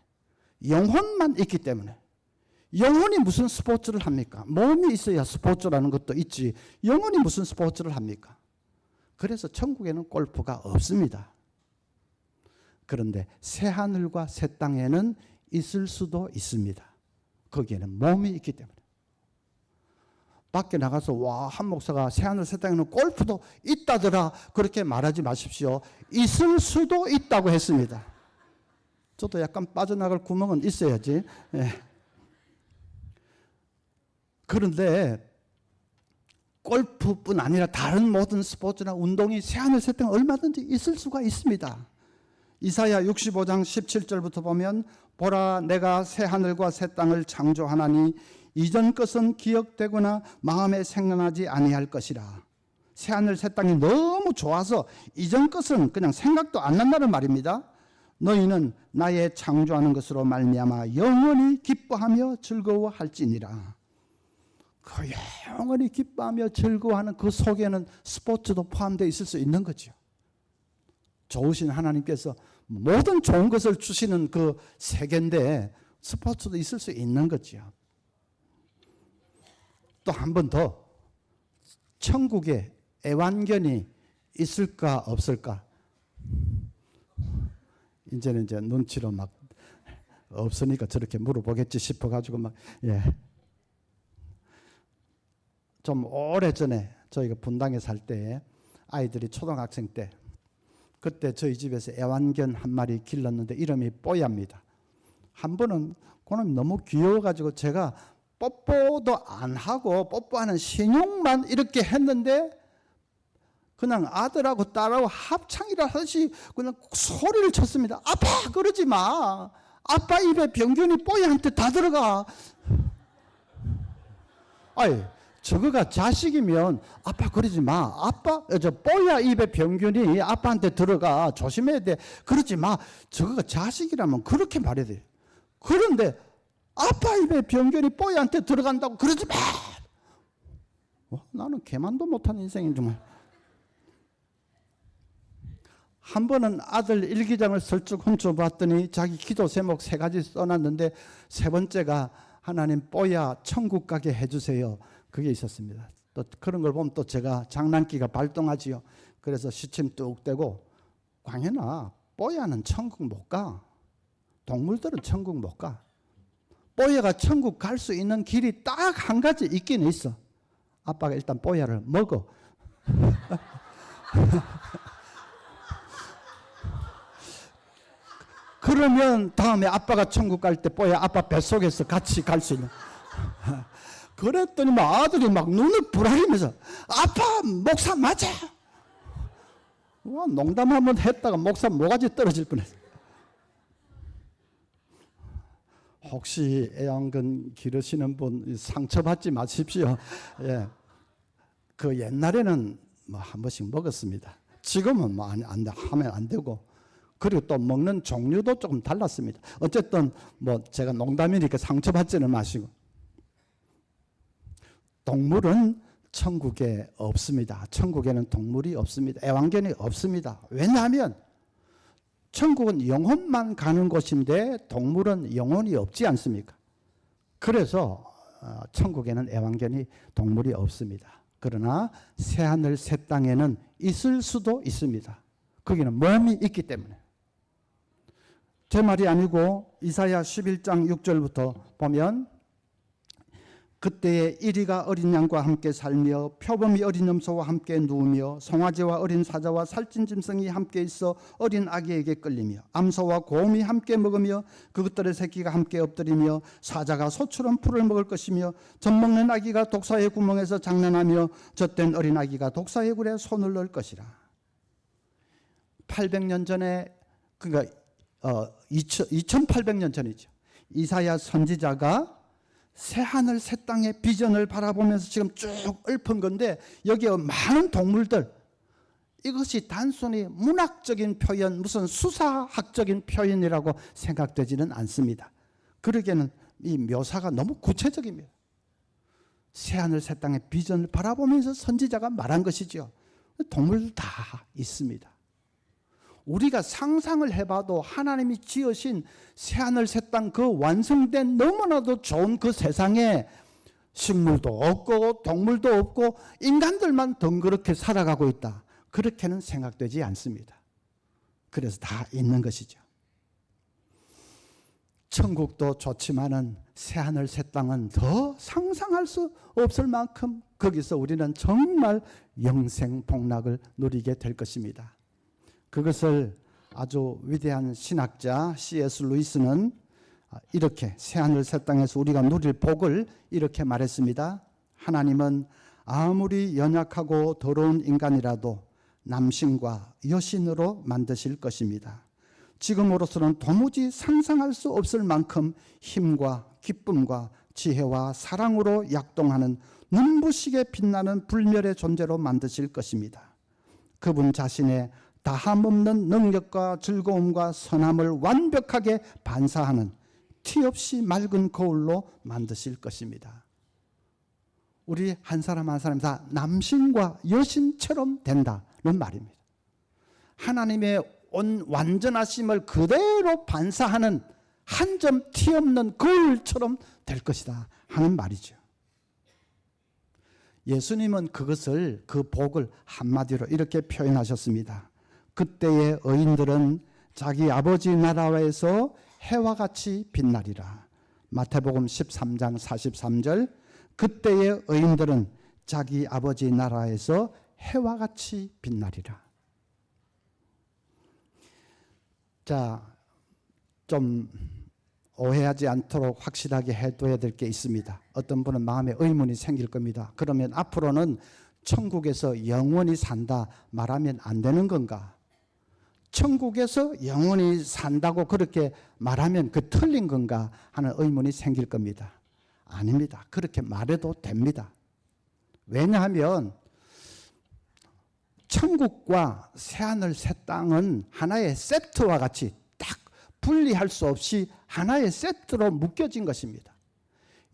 영혼만 있기 때문에 영혼이 무슨 스포츠를 합니까? 몸이 있어야 스포츠라는 것도 있지. 영혼이 무슨 스포츠를 합니까? 그래서 천국에는 골프가 없습니다. 그런데 새하늘과 새 땅에는 있을 수도 있습니다. 거기에는 몸이 있기 때문에. 밖에 나가서 와, 한 목사가 새하늘 새 땅에는 골프도 있다더라 그렇게 말하지 마십시오. 있을 수도 있다고 했습니다. 저도 약간 빠져나갈 구멍은 있어야지. 예. 그런데 골프뿐 아니라 다른 모든 스포츠나 운동이 새하늘 새 땅에 얼마든지 있을 수가 있습니다. 이사야 65장 17절부터 보면 보라 내가 새하늘과 새 땅을 창조하나니 이전 것은 기억되거나 마음에 생각나지 아니할 것이라. 새하늘 새 땅이 너무 좋아서 이전 것은 그냥 생각도 안 난다는 말입니다. 너희는 나의 창조하는 것으로 말미암아 영원히 기뻐하며 즐거워할지니라. 그 영원히 기뻐하며 즐거워하는 그 속에는 스포츠도 포함되어 있을 수 있는 거죠. 좋으신 하나님께서 모든 좋은 것을 주시는 그 세계인데 스포츠도 있을 수 있는 거죠. 또 한 번 더, 천국에 애완견이 있을까 없을까? 이제는 이제 눈치로 막 없으니까 저렇게 물어보겠지 싶어가지고 막, 예. 좀 오래전에 저희가 분당에 살 때 아이들이 초등학생 때 그때 저희 집에서 애완견 한 마리 길렀는데 이름이 뽀야입니다. 한 번은 그놈이 너무 귀여워가지고 제가 뽀뽀도 안 하고 뽀뽀하는 신용만 이렇게 했는데 그냥 아들하고 딸하고 합창이라 하듯이 그냥 소리를 쳤습니다. 아빠 그러지 마. 아빠 입에 병균이 뽀야한테 다 들어가. 아이 저거가 자식이면 아빠 그러지 마. 아빠 저 뽀야 입에 병균이 아빠한테 들어가. 조심해야 돼. 그러지 마. 저거가 자식이라면 그렇게 말해야 돼. 그런데 아빠 입에 병균이 뽀야한테 들어간다고 그러지 마. 나는 개만도 못한 인생인 정말. 한 번은 아들 일기장을 슬쩍 훔쳐봤더니 자기 기도 제목 3가지 써놨는데 세 번째가 하나님 뽀야 천국 가게 해주세요. 그게 있었습니다. 또 그런 걸 보면 또 제가 장난기가 발동하지요. 그래서 시침 뚝 떼고 광현아 뽀야는 천국 못 가. 동물들은 천국 못 가. 뽀야가 천국 갈 수 있는 길이 딱 한 가지 있긴 있어. 아빠가 일단 뽀야를 먹어. 그러면 다음에 아빠가 천국 갈 때 뽀야 아빠 뱃속에서 같이 갈 수 있는. 그랬더니 막 아들이 막 눈을 부라리면서 아빠 목사 맞아. 와, 농담 한번 했다가 목사 모가지 떨어질 뻔했어. 혹시 애완견 기르시는 분 상처받지 마십시오. 예. 그 옛날에는 뭐 한 번씩 먹었습니다. 지금은 뭐 하면 안 되고. 그리고 또 먹는 종류도 조금 달랐습니다. 어쨌든 뭐 제가 농담이니까 상처받지는 마시고. 동물은 천국에 없습니다. 천국에는 동물이 없습니다. 애완견이 없습니다. 왜냐하면 천국은 영혼만 가는 곳인데 동물은 영혼이 없지 않습니까? 그래서 천국에는 애완견이 동물이 없습니다. 그러나 새하늘 새 땅에는 있을 수도 있습니다. 거기는 몸이 있기 때문에. 제 말이 아니고 이사야 11장 6절부터 보면 그때에 이리가 어린 양과 함께 살며 표범이 어린 염소와 함께 누우며 송아지와 어린 사자와 살찐 짐승이 함께 있어 어린 아기에게 끌리며 암소와 곰이 함께 먹으며 그것들의 새끼가 함께 엎드리며 사자가 소처럼 풀을 먹을 것이며 젖먹는 아기가 독사의 구멍에서 장난하며 젖된 어린 아기가 독사의 굴에 손을 넣을 것이라. 800년 전에 그러니까 2800년 전이죠. 이사야 선지자가 새하늘 새 땅의 비전을 바라보면서 지금 쭉 읊은 건데 여기에 많은 동물들, 이것이 단순히 문학적인 표현, 무슨 수사학적인 표현이라고 생각되지는 않습니다. 그러기에는 이 묘사가 너무 구체적입니다. 새하늘 새 땅의 비전을 바라보면서 선지자가 말한 것이죠. 동물들 다 있습니다. 우리가 상상을 해봐도 하나님이 지으신 새하늘 새 땅 그 완성된 너무나도 좋은 그 세상에 식물도 없고 동물도 없고 인간들만 덩그렇게 살아가고 있다. 그렇게는 생각되지 않습니다. 그래서 다 있는 것이죠. 천국도 좋지만은 새하늘 새 땅은 더 상상할 수 없을 만큼 거기서 우리는 정말 영생 복락을 누리게 될 것입니다. 그것을 아주 위대한 신학자 C.S. 루이스는 이렇게 새하늘 새 땅에서 우리가 누릴 복을 이렇게 말했습니다. 하나님은 아무리 연약하고 더러운 인간이라도 남신과 여신으로 만드실 것입니다. 지금으로서는 도무지 상상할 수 없을 만큼 힘과 기쁨과 지혜와 사랑으로 약동하는 눈부시게 빛나는 불멸의 존재로 만드실 것입니다. 그분 자신의 다함없는 능력과 즐거움과 선함을 완벽하게 반사하는 티 없이 맑은 거울로 만드실 것입니다. 우리 한 사람 한 사람 다 남신과 여신처럼 된다는 말입니다. 하나님의 완전하심을 그대로 반사하는 한 점 티 없는 거울처럼 될 것이다 하는 말이죠. 예수님은 그것을 그 복을 한마디로 이렇게 표현하셨습니다. 그때의 의인들은 자기 아버지 나라에서 해와 같이 빛나리라. 마태복음 13장 43절. 그때의 의인들은 자기 아버지 나라에서 해와 같이 빛나리라. 자, 좀 오해하지 않도록 확실하게 해둬야 될 게 있습니다. 어떤 분은 마음에 의문이 생길 겁니다. 그러면 앞으로는 천국에서 영원히 산다 말하면 안 되는 건가? 천국에서 영원히 산다고 그렇게 말하면 그 틀린 건가 하는 의문이 생길 겁니다. 아닙니다. 그렇게 말해도 됩니다. 왜냐하면 천국과 새하늘 새 땅은 하나의 세트와 같이 딱 분리할 수 없이 하나의 세트로 묶여진 것입니다.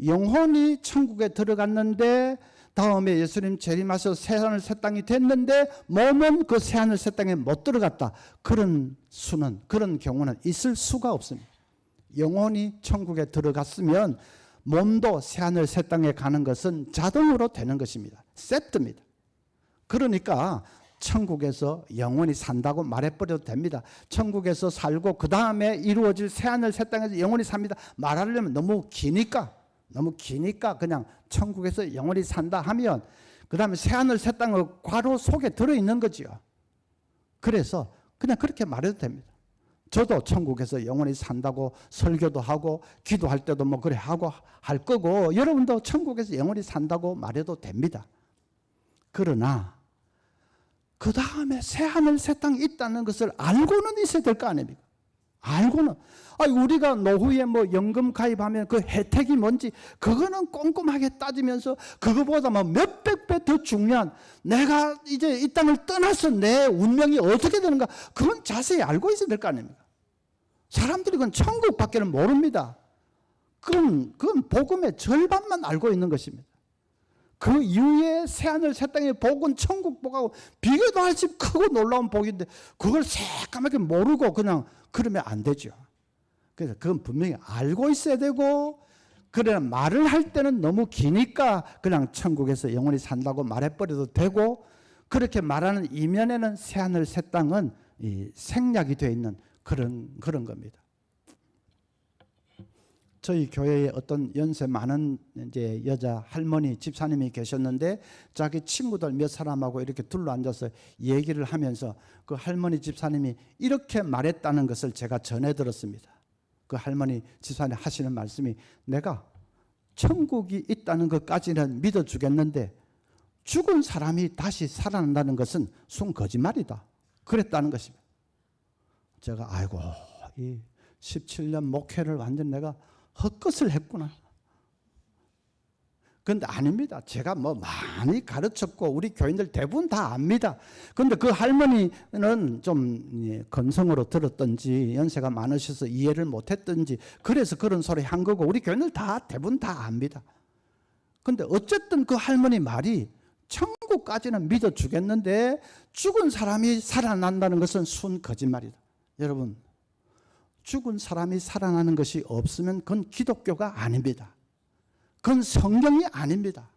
영혼이 천국에 들어갔는데 다음에 예수님 재림하셔서 새하늘 새 땅이 됐는데 몸은 그 새하늘 새 땅에 못 들어갔다. 그런 수는, 그런 경우는 있을 수가 없습니다. 영혼이 천국에 들어갔으면 몸도 새하늘 새 땅에 가는 것은 자동으로 되는 것입니다. 세트입니다. 그러니까 천국에서 영원히 산다고 말해버려도 됩니다. 천국에서 살고 그 다음에 이루어질 새하늘 새 땅에서 영원히 삽니다 말하려면 너무 기니까 그냥 천국에서 영원히 산다 하면 그 다음에 새하늘 새 땅의 괄호 속에 들어있는 거죠. 그래서 그냥 그렇게 말해도 됩니다. 저도 천국에서 영원히 산다고 설교도 하고 기도할 때도 뭐 그래 하고 할 거고 여러분도 천국에서 영원히 산다고 말해도 됩니다. 그러나 그 다음에 새하늘 새 땅이 있다는 것을 알고는 있어야 될 거 아닙니까? 알고는. 우리가 노후에 뭐 연금 가입하면 그 혜택이 뭔지 그거는 꼼꼼하게 따지면서 그거보다 뭐 몇백 배 더 중요한 내가 이제 이 땅을 떠나서 내 운명이 어떻게 되는가 그건 자세히 알고 있어야 될 거 아닙니까? 사람들이 그건 천국밖에는 모릅니다. 그건 복음의 절반만 알고 있는 것입니다. 그 이후에 새하늘 새 땅의 복은 천국 복하고 비교도 할 수 크고 놀라운 복인데 그걸 새까맣게 모르고 그냥 그러면 안 되죠. 그래서 그건 분명히 알고 있어야 되고 그래 말을 할 때는 너무 기니까 그냥 천국에서 영원히 산다고 말해버려도 되고 그렇게 말하는 이면에는 새하늘 새 땅은 생략이 되어 있는 그런 겁니다. 저희 교회에 어떤 연세 많은 이제 여자 할머니 집사님이 계셨는데 자기 친구들 몇 사람하고 이렇게 둘러앉아서 얘기를 하면서 그 할머니 집사님이 이렇게 말했다는 것을 제가 전해 들었습니다. 그 할머니 집사님 하시는 말씀이 내가 천국이 있다는 것까지는 믿어주겠는데 죽은 사람이 다시 살아난다는 것은 순 거짓말이다. 그랬다는 것입니다. 제가 아이고 이 17년 목회를 완전 내가 헛것을 했구나. 그런데 아닙니다. 제가 뭐 많이 가르쳤고 우리 교인들 대부분 다 압니다. 그런데 그 할머니는 좀 건성으로 들었던지 연세가 많으셔서 이해를 못했던지 그래서 그런 소리 한 거고 우리 교인들 다 대부분 다 압니다. 그런데 어쨌든 그 할머니 말이 천국까지는 믿어주겠는데 죽은 사람이 살아난다는 것은 순 거짓말이다. 여러분, 죽은 사람이 살아나는 것이 없으면 그건 기독교가 아닙니다. 그건 성경이 아닙니다.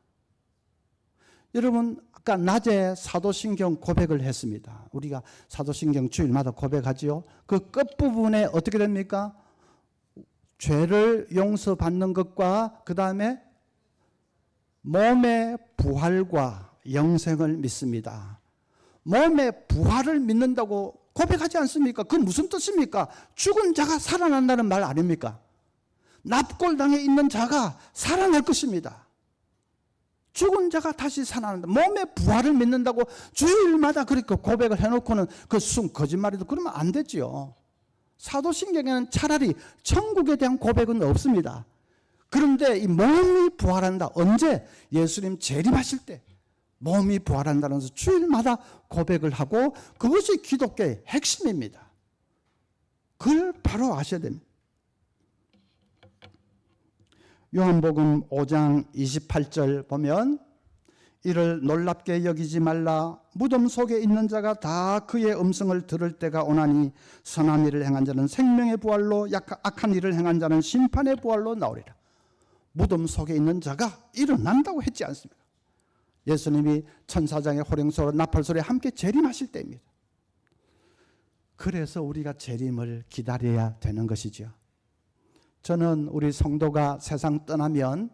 여러분, 아까 낮에 사도신경 고백을 했습니다. 우리가 사도신경 주일마다 고백하지요. 그 끝부분에 어떻게 됩니까? 죄를 용서받는 것과 그 다음에 몸의 부활과 영생을 믿습니다. 몸의 부활을 믿는다고 고백하지 않습니까? 그건 무슨 뜻입니까? 죽은 자가 살아난다는 말 아닙니까? 납골당에 있는 자가 살아날 것입니다. 죽은 자가 다시 살아난다. 몸의 부활을 믿는다고 주일마다 그렇게 고백을 해놓고는 그 순 거짓말이도 그러면 안 되지요. 사도신경에는 차라리 천국에 대한 고백은 없습니다. 그런데 이 몸이 부활한다. 언제? 예수님 재림하실 때 몸이 부활한다는 것을 주일마다 고백을 하고 그것이 기독교의 핵심입니다. 그걸 바로 아셔야 됩니다. 요한복음 5장 28절 보면 이를 놀랍게 여기지 말라. 무덤 속에 있는 자가 다 그의 음성을 들을 때가 오나니 선한 일을 행한 자는 생명의 부활로 악한 일을 행한 자는 심판의 부활로 나오리라. 무덤 속에 있는 자가 일어난다고 했지 않습니까? 예수님이 천사장의 호령소리 나팔소리에 함께 재림하실 때입니다. 그래서 우리가 재림을 기다려야 되는 것이죠. 저는 우리 성도가 세상 떠나면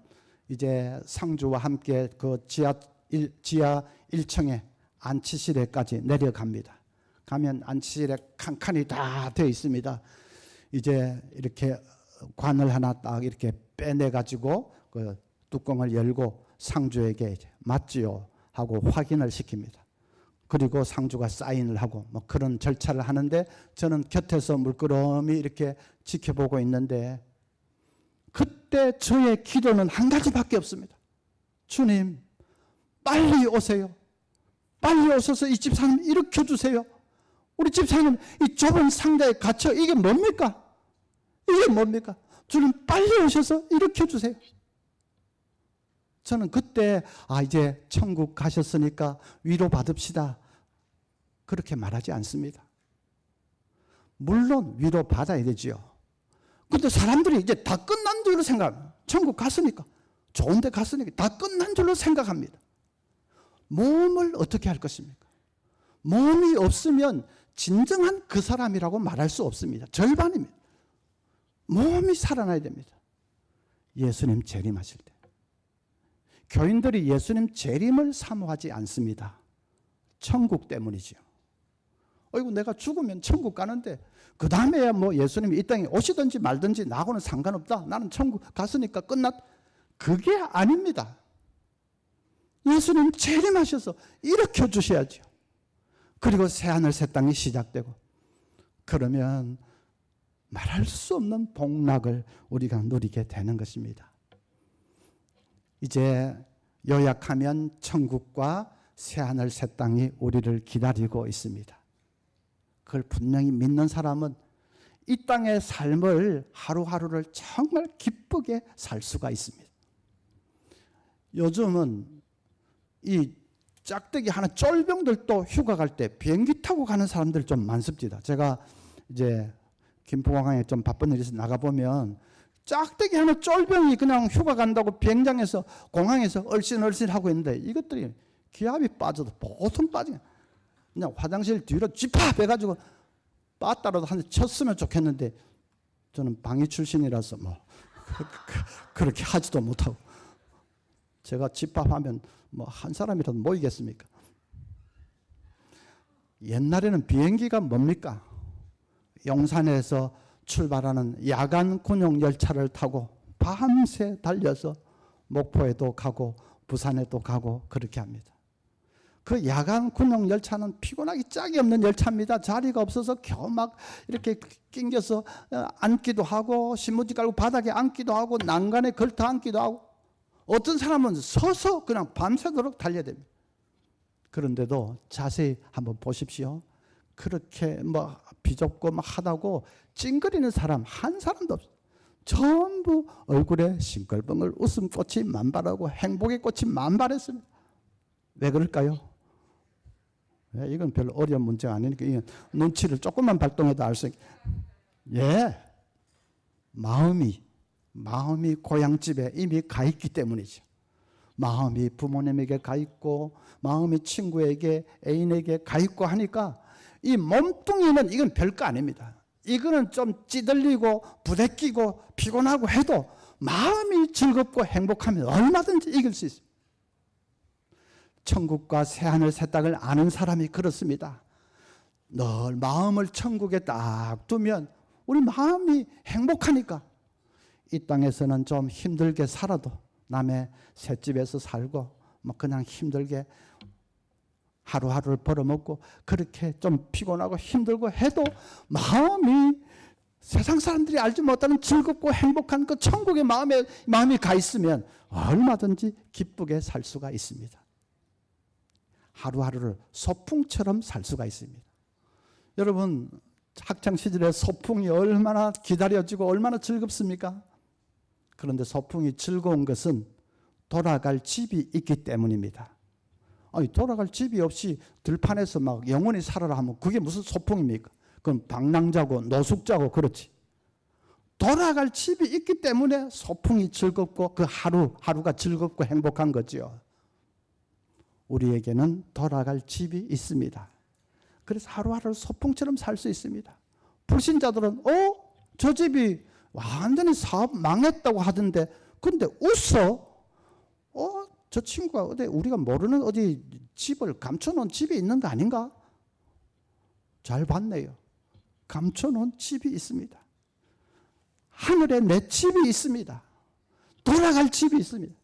이제 상주와 함께 그 지하 1층에 안치실에까지 내려갑니다. 가면 안치실에 칸칸이 다 되어 있습니다. 이제 이렇게 관을 하나 딱 이렇게 빼내 가지고 그 뚜껑을 열고 상주에게 이제 맞지요 하고 확인을 시킵니다. 그리고 상주가 사인을 하고 뭐 그런 절차를 하는데 저는 곁에서 물끄러미 이렇게 지켜보고 있는데 그때 저의 기도는 한 가지밖에 없습니다. 주님, 빨리 오세요. 빨리 오셔서 이 집사님 일으켜 주세요. 우리 집사님 이 좁은 상자에 갇혀 이게 뭡니까? 이게 뭡니까? 주님 빨리 오셔서 일으켜 주세요. 저는 그때 이제 천국 가셨으니까 위로 받읍시다. 그렇게 말하지 않습니다. 물론 위로 받아야 되지요. 근데 사람들이 이제 다 끝난 줄로 생각합니다. 천국 갔으니까, 좋은 데 갔으니까 다 끝난 줄로 생각합니다. 몸을 어떻게 할 것입니까? 몸이 없으면 진정한 그 사람이라고 말할 수 없습니다. 절반입니다. 몸이 살아나야 됩니다. 예수님 재림하실 때. 교인들이 예수님 재림을 사모하지 않습니다. 천국 때문이죠. 어이구 내가 죽으면 천국 가는데 그 다음에야 뭐 예수님이 이 땅에 오시든지 말든지 나하고는 상관없다. 나는 천국 갔으니까 끝났. 그게 아닙니다. 예수님 재림하셔서 일으켜 주셔야죠. 그리고 새하늘 새 땅이 시작되고 그러면 말할 수 없는 복락을 우리가 누리게 되는 것입니다. 이제 요약하면 천국과 새하늘 새 땅이 우리를 기다리고 있습니다. 그걸 분명히 믿는 사람은 이 땅의 삶을 하루하루를 정말 기쁘게 살 수가 있습니다. 요즘은 이 짝대기 하나 쫄병들도 휴가 갈 때 비행기 타고 가는 사람들 좀 많습니다. 제가 이제 김포공항에 좀 바쁜 일이 있어서 나가보면 짝대기 하나 쫄병이 그냥 휴가 간다고 비행장에서 공항에서 얼씬얼씬 하고 있는데 이것들이 기압이 빠져도 보통 빠지냐. 그냥 화장실 뒤로 쥐파 빼가지고 빠따라도 한 대 쳤으면 좋겠는데 저는 방위 출신이라서 뭐 그렇게 하지도 못하고 제가 집합하면 뭐 한 사람이라도 모이겠습니까? 옛날에는 비행기가 뭡니까? 용산에서 출발하는 야간 군용 열차를 타고 밤새 달려서 목포에도 가고 부산에도 가고 그렇게 합니다. 그 야간 군용 열차는 피곤하기 짝이 없는 열차입니다. 자리가 없어서 겨우 막 이렇게 낑겨서 앉기도 하고 신문지 깔고 바닥에 앉기도 하고 난간에 걸터 앉기도 하고 어떤 사람은 서서 그냥 밤새도록 달려야 됩니다. 그런데도 자세히 한번 보십시오. 그렇게 뭐 비좁고 막 하다고 찡그리는 사람 한 사람도 없어요. 전부 얼굴에 싱글벙글 웃음꽃이 만발하고 행복의 꽃이 만발했습니다. 왜 그럴까요? 이건 별로 어려운 문제가 아니니까 이건 눈치를 조금만 발동해도 알 수 있게. 예, 마음이 고향집에 이미 가 있기 때문이죠. 마음이 부모님에게 가 있고 마음이 친구에게 애인에게 가 있고 하니까 이 몸뚱이는 이건 별거 아닙니다. 이거는 좀 찌들리고 부대끼고 피곤하고 해도 마음이 즐겁고 행복하면 얼마든지 이길 수 있습니다. 천국과 새하늘 새 땅을 아는 사람이 그렇습니다. 늘 마음을 천국에 딱 두면 우리 마음이 행복하니까 이 땅에서는 좀 힘들게 살아도 남의 셋집에서 살고 뭐 그냥 힘들게 하루하루를 벌어먹고 그렇게 좀 피곤하고 힘들고 해도 마음이 세상 사람들이 알지 못하는 즐겁고 행복한 그 천국의 마음이 가 있으면 얼마든지 기쁘게 살 수가 있습니다. 하루하루를 소풍처럼 살 수가 있습니다. 여러분 학창시절에 소풍이 얼마나 기다려지고 얼마나 즐겁습니까? 그런데 소풍이 즐거운 것은 돌아갈 집이 있기 때문입니다. 아니, 돌아갈 집이 없이 들판에서 막 영원히 살아라 하면 그게 무슨 소풍입니까? 그건 방랑자고 노숙자고 그렇지. 돌아갈 집이 있기 때문에 소풍이 즐겁고 그 하루가 즐겁고 행복한 거죠. 우리에게는 돌아갈 집이 있습니다. 그래서 하루하루 소풍처럼 살 수 있습니다. 불신자들은 저 집이 완전히 사업 망했다고 하던데 근데 웃어? 저 친구가 어디 우리가 모르는 어디 집을 감춰놓은 집이 있는 거 아닌가? 잘 봤네요. 감춰놓은 집이 있습니다. 하늘에 내 집이 있습니다. 돌아갈 집이 있습니다.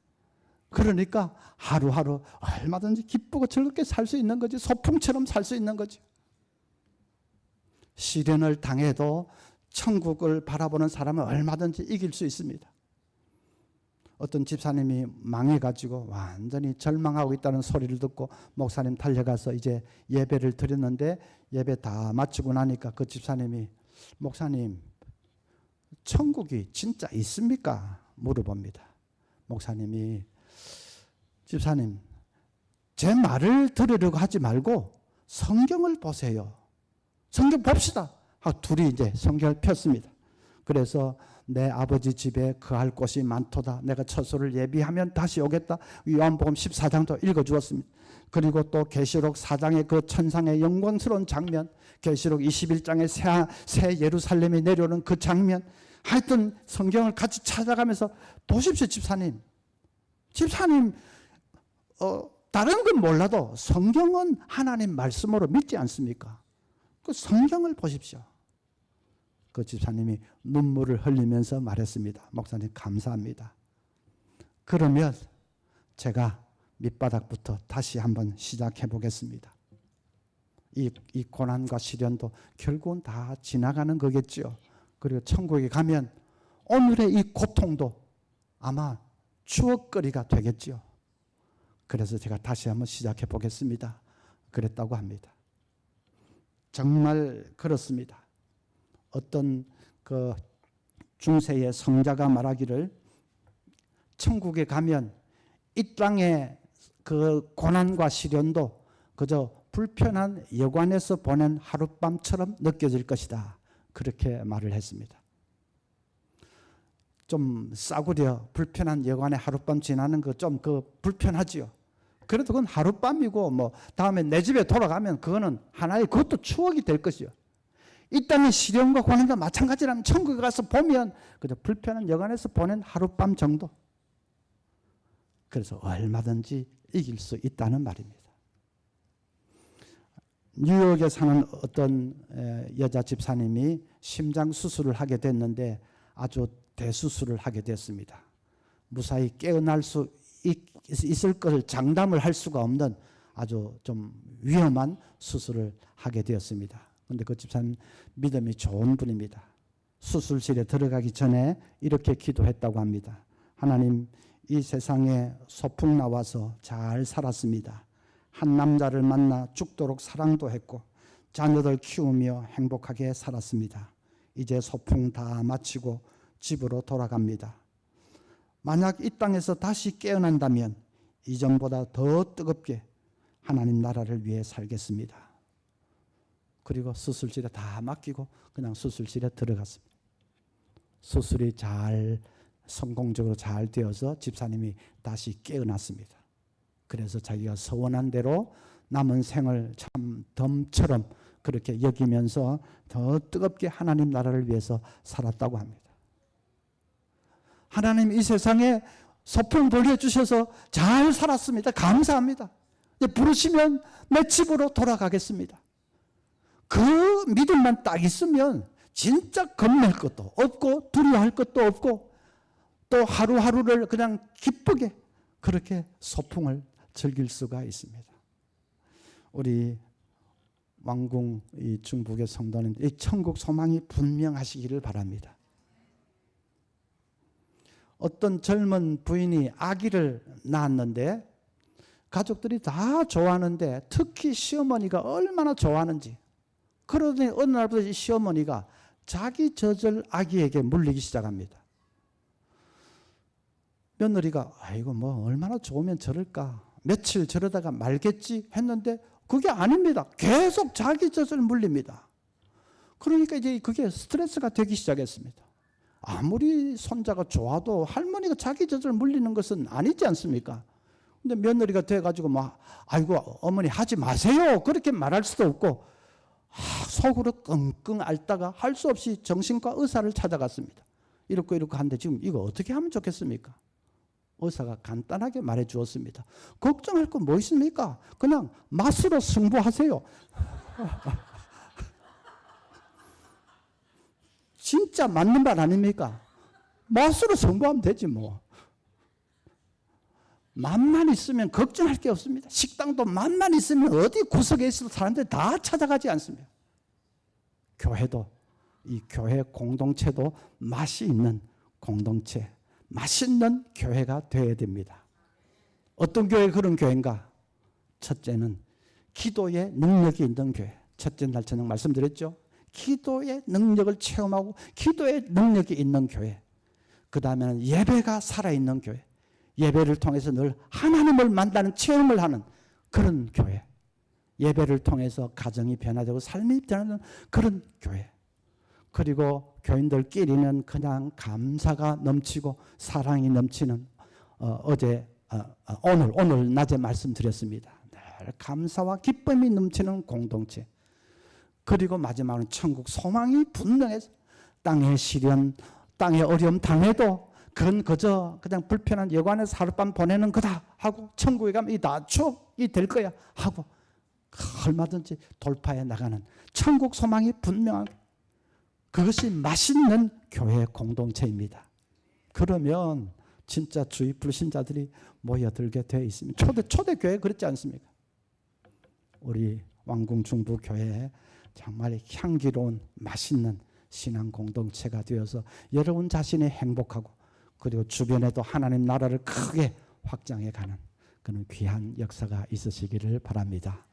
그러니까 하루하루 얼마든지 기쁘고 즐겁게 살 수 있는 거지. 소풍처럼 살 수 있는 거지. 시련을 당해도 천국을 바라보는 사람은 얼마든지 이길 수 있습니다. 어떤 집사님이 망해가지고 완전히 절망하고 있다는 소리를 듣고 목사님 달려가서 이제 예배를 드렸는데 예배 다 마치고 나니까 그 집사님이 목사님 천국이 진짜 있습니까? 물어봅니다. 목사님이 집사님 제 말을 들으려고 하지 말고 성경을 보세요. 성경 봅시다. 둘이 이제 성경을 폈습니다. 그래서 내 아버지 집에 거할 곳이 많도다. 내가 처소를 예비하면 다시 오겠다. 요한복음 14장도 읽어주었습니다. 그리고 또 계시록 4장의 그 천상의 영광스러운 장면, 계시록 21장의 새 예루살렘이 내려오는 그 장면, 하여튼 성경을 같이 찾아가면서 보십시오. 집사님 다른 건 몰라도 성경은 하나님 말씀으로 믿지 않습니까? 그 성경을 보십시오. 그 집사님이 눈물을 흘리면서 말했습니다. 목사님 감사합니다. 그러면 제가 밑바닥부터 다시 한번 시작해 보겠습니다. 이 고난과 시련도 결국은 다 지나가는 거겠죠. 그리고 천국에 가면 오늘의 이 고통도 아마 추억거리가 되겠죠. 그래서 제가 다시 한번 시작해 보겠습니다. 그랬다고 합니다. 정말 그렇습니다. 어떤 그 중세의 성자가 말하기를 천국에 가면 이 땅의 그 고난과 시련도 그저 불편한 여관에서 보낸 하룻밤처럼 느껴질 것이다. 그렇게 말을 했습니다. 좀 싸구려 불편한 여관에 하룻밤 지나는 거 좀 불편하지요. 그래도 그건 하룻밤이고 뭐 다음에 내 집에 돌아가면 그거는 하나의 그것도 추억이 될 것이요. 이 땅의 시련과 고난과 마찬가지라면 천국에 가서 보면 그저 불편한 여관에서 보낸 하룻밤 정도. 그래서 얼마든지 이길 수 있다는 말입니다. 뉴욕에 사는 어떤 여자 집사님이 심장 수술을 하게 됐는데 아주 대수술을 하게 됐습니다. 무사히 깨어날 수 있을 것을 장담을 할 수가 없는 아주 좀 위험한 수술을 하게 되었습니다. 그런데 그 집사님 믿음이 좋은 분입니다. 수술실에 들어가기 전에 이렇게 기도했다고 합니다. 하나님, 이 세상에 소풍 나와서 잘 살았습니다. 한 남자를 만나 죽도록 사랑도 했고 자녀들 키우며 행복하게 살았습니다. 이제 소풍 다 마치고 집으로 돌아갑니다. 만약 이 땅에서 다시 깨어난다면 이전보다 더 뜨겁게 하나님 나라를 위해 살겠습니다. 그리고 수술실에 다 맡기고 그냥 수술실에 들어갔습니다. 수술이 잘 성공적으로 잘 되어서 집사님이 다시 깨어났습니다. 그래서 자기가 서원한 대로 남은 생을 참 덤처럼 그렇게 여기면서 더 뜨겁게 하나님 나라를 위해서 살았다고 합니다. 하나님 이 세상에 소풍 보내주셔서 잘 살았습니다. 감사합니다. 부르시면 내 집으로 돌아가겠습니다. 그 믿음만 딱 있으면 진짜 겁낼 것도 없고 두려워할 것도 없고 또 하루하루를 그냥 기쁘게 그렇게 소풍을 즐길 수가 있습니다. 우리 왕궁 이 중국의 성도는 이 천국 소망이 분명하시기를 바랍니다. 어떤 젊은 부인이 아기를 낳았는데 가족들이 다 좋아하는데 특히 시어머니가 얼마나 좋아하는지, 그러더니 어느 날부터 이 시어머니가 자기 젖을 아기에게 물리기 시작합니다. 며느리가 아이고 뭐 얼마나 좋으면 저럴까, 며칠 저러다가 말겠지 했는데 그게 아닙니다. 계속 자기 젖을 물립니다. 그러니까 이제 그게 스트레스가 되기 시작했습니다. 아무리 손자가 좋아도 할머니가 자기 젖을 물리는 것은 아니지 않습니까? 근데 며느리가 돼가지고 막 아이고 어머니 하지 마세요 그렇게 말할 수도 없고 속으로 끙끙 앓다가 할 수 없이 정신과 의사를 찾아갔습니다. 이렇게 하는데 지금 이거 어떻게 하면 좋겠습니까? 의사가 간단하게 말해 주었습니다. 걱정할 거 뭐 있습니까? 그냥 맛으로 승부하세요. 진짜 맞는 말 아닙니까? 맛으로 승부하면 되지 뭐. 맛만 있으면 걱정할 게 없습니다. 식당도 맛만 있으면 어디 구석에 있어도 사람들이 다 찾아가지 않습니다. 교회도, 이 교회 공동체도 맛이 있는 공동체, 맛있는 교회가 되어야 됩니다. 어떤 교회가 그런 교회인가? 첫째는 기도의 능력이 있는 교회. 첫째 날 저녁 말씀드렸죠. 기도의 능력을 체험하고 기도의 능력이 있는 교회. 그 다음에는 예배가 살아있는 교회. 예배를 통해서 늘 하나님을 만나는 체험을 하는 그런 교회. 예배를 통해서 가정이 변화되고 삶이 변하는 그런 교회. 그리고 교인들끼리는 그냥 감사가 넘치고 사랑이 넘치는 오늘 낮에 말씀드렸습니다. 늘 감사와 기쁨이 넘치는 공동체. 그리고 마지막은 천국 소망이 분명해서 땅의 시련, 땅의 어려움 당해도 그건 그저 그냥 불편한 여관에서 하룻밤 보내는 거다 하고 천국에 가면 이 다 추억이 될 거야 하고 얼마든지 돌파해 나가는 천국 소망이 분명한 그것이 맛있는 교회 공동체입니다. 그러면 진짜 주의 불신자들이 모여들게 되어 있습니다. 초대교회 그렇지 않습니까? 우리 왕궁 중부교회에 정말 향기로운 맛있는 신앙 공동체가 되어서 여러분 자신이 행복하고 그리고 주변에도 하나님 나라를 크게 확장해 가는 그런 귀한 역사가 있으시기를 바랍니다.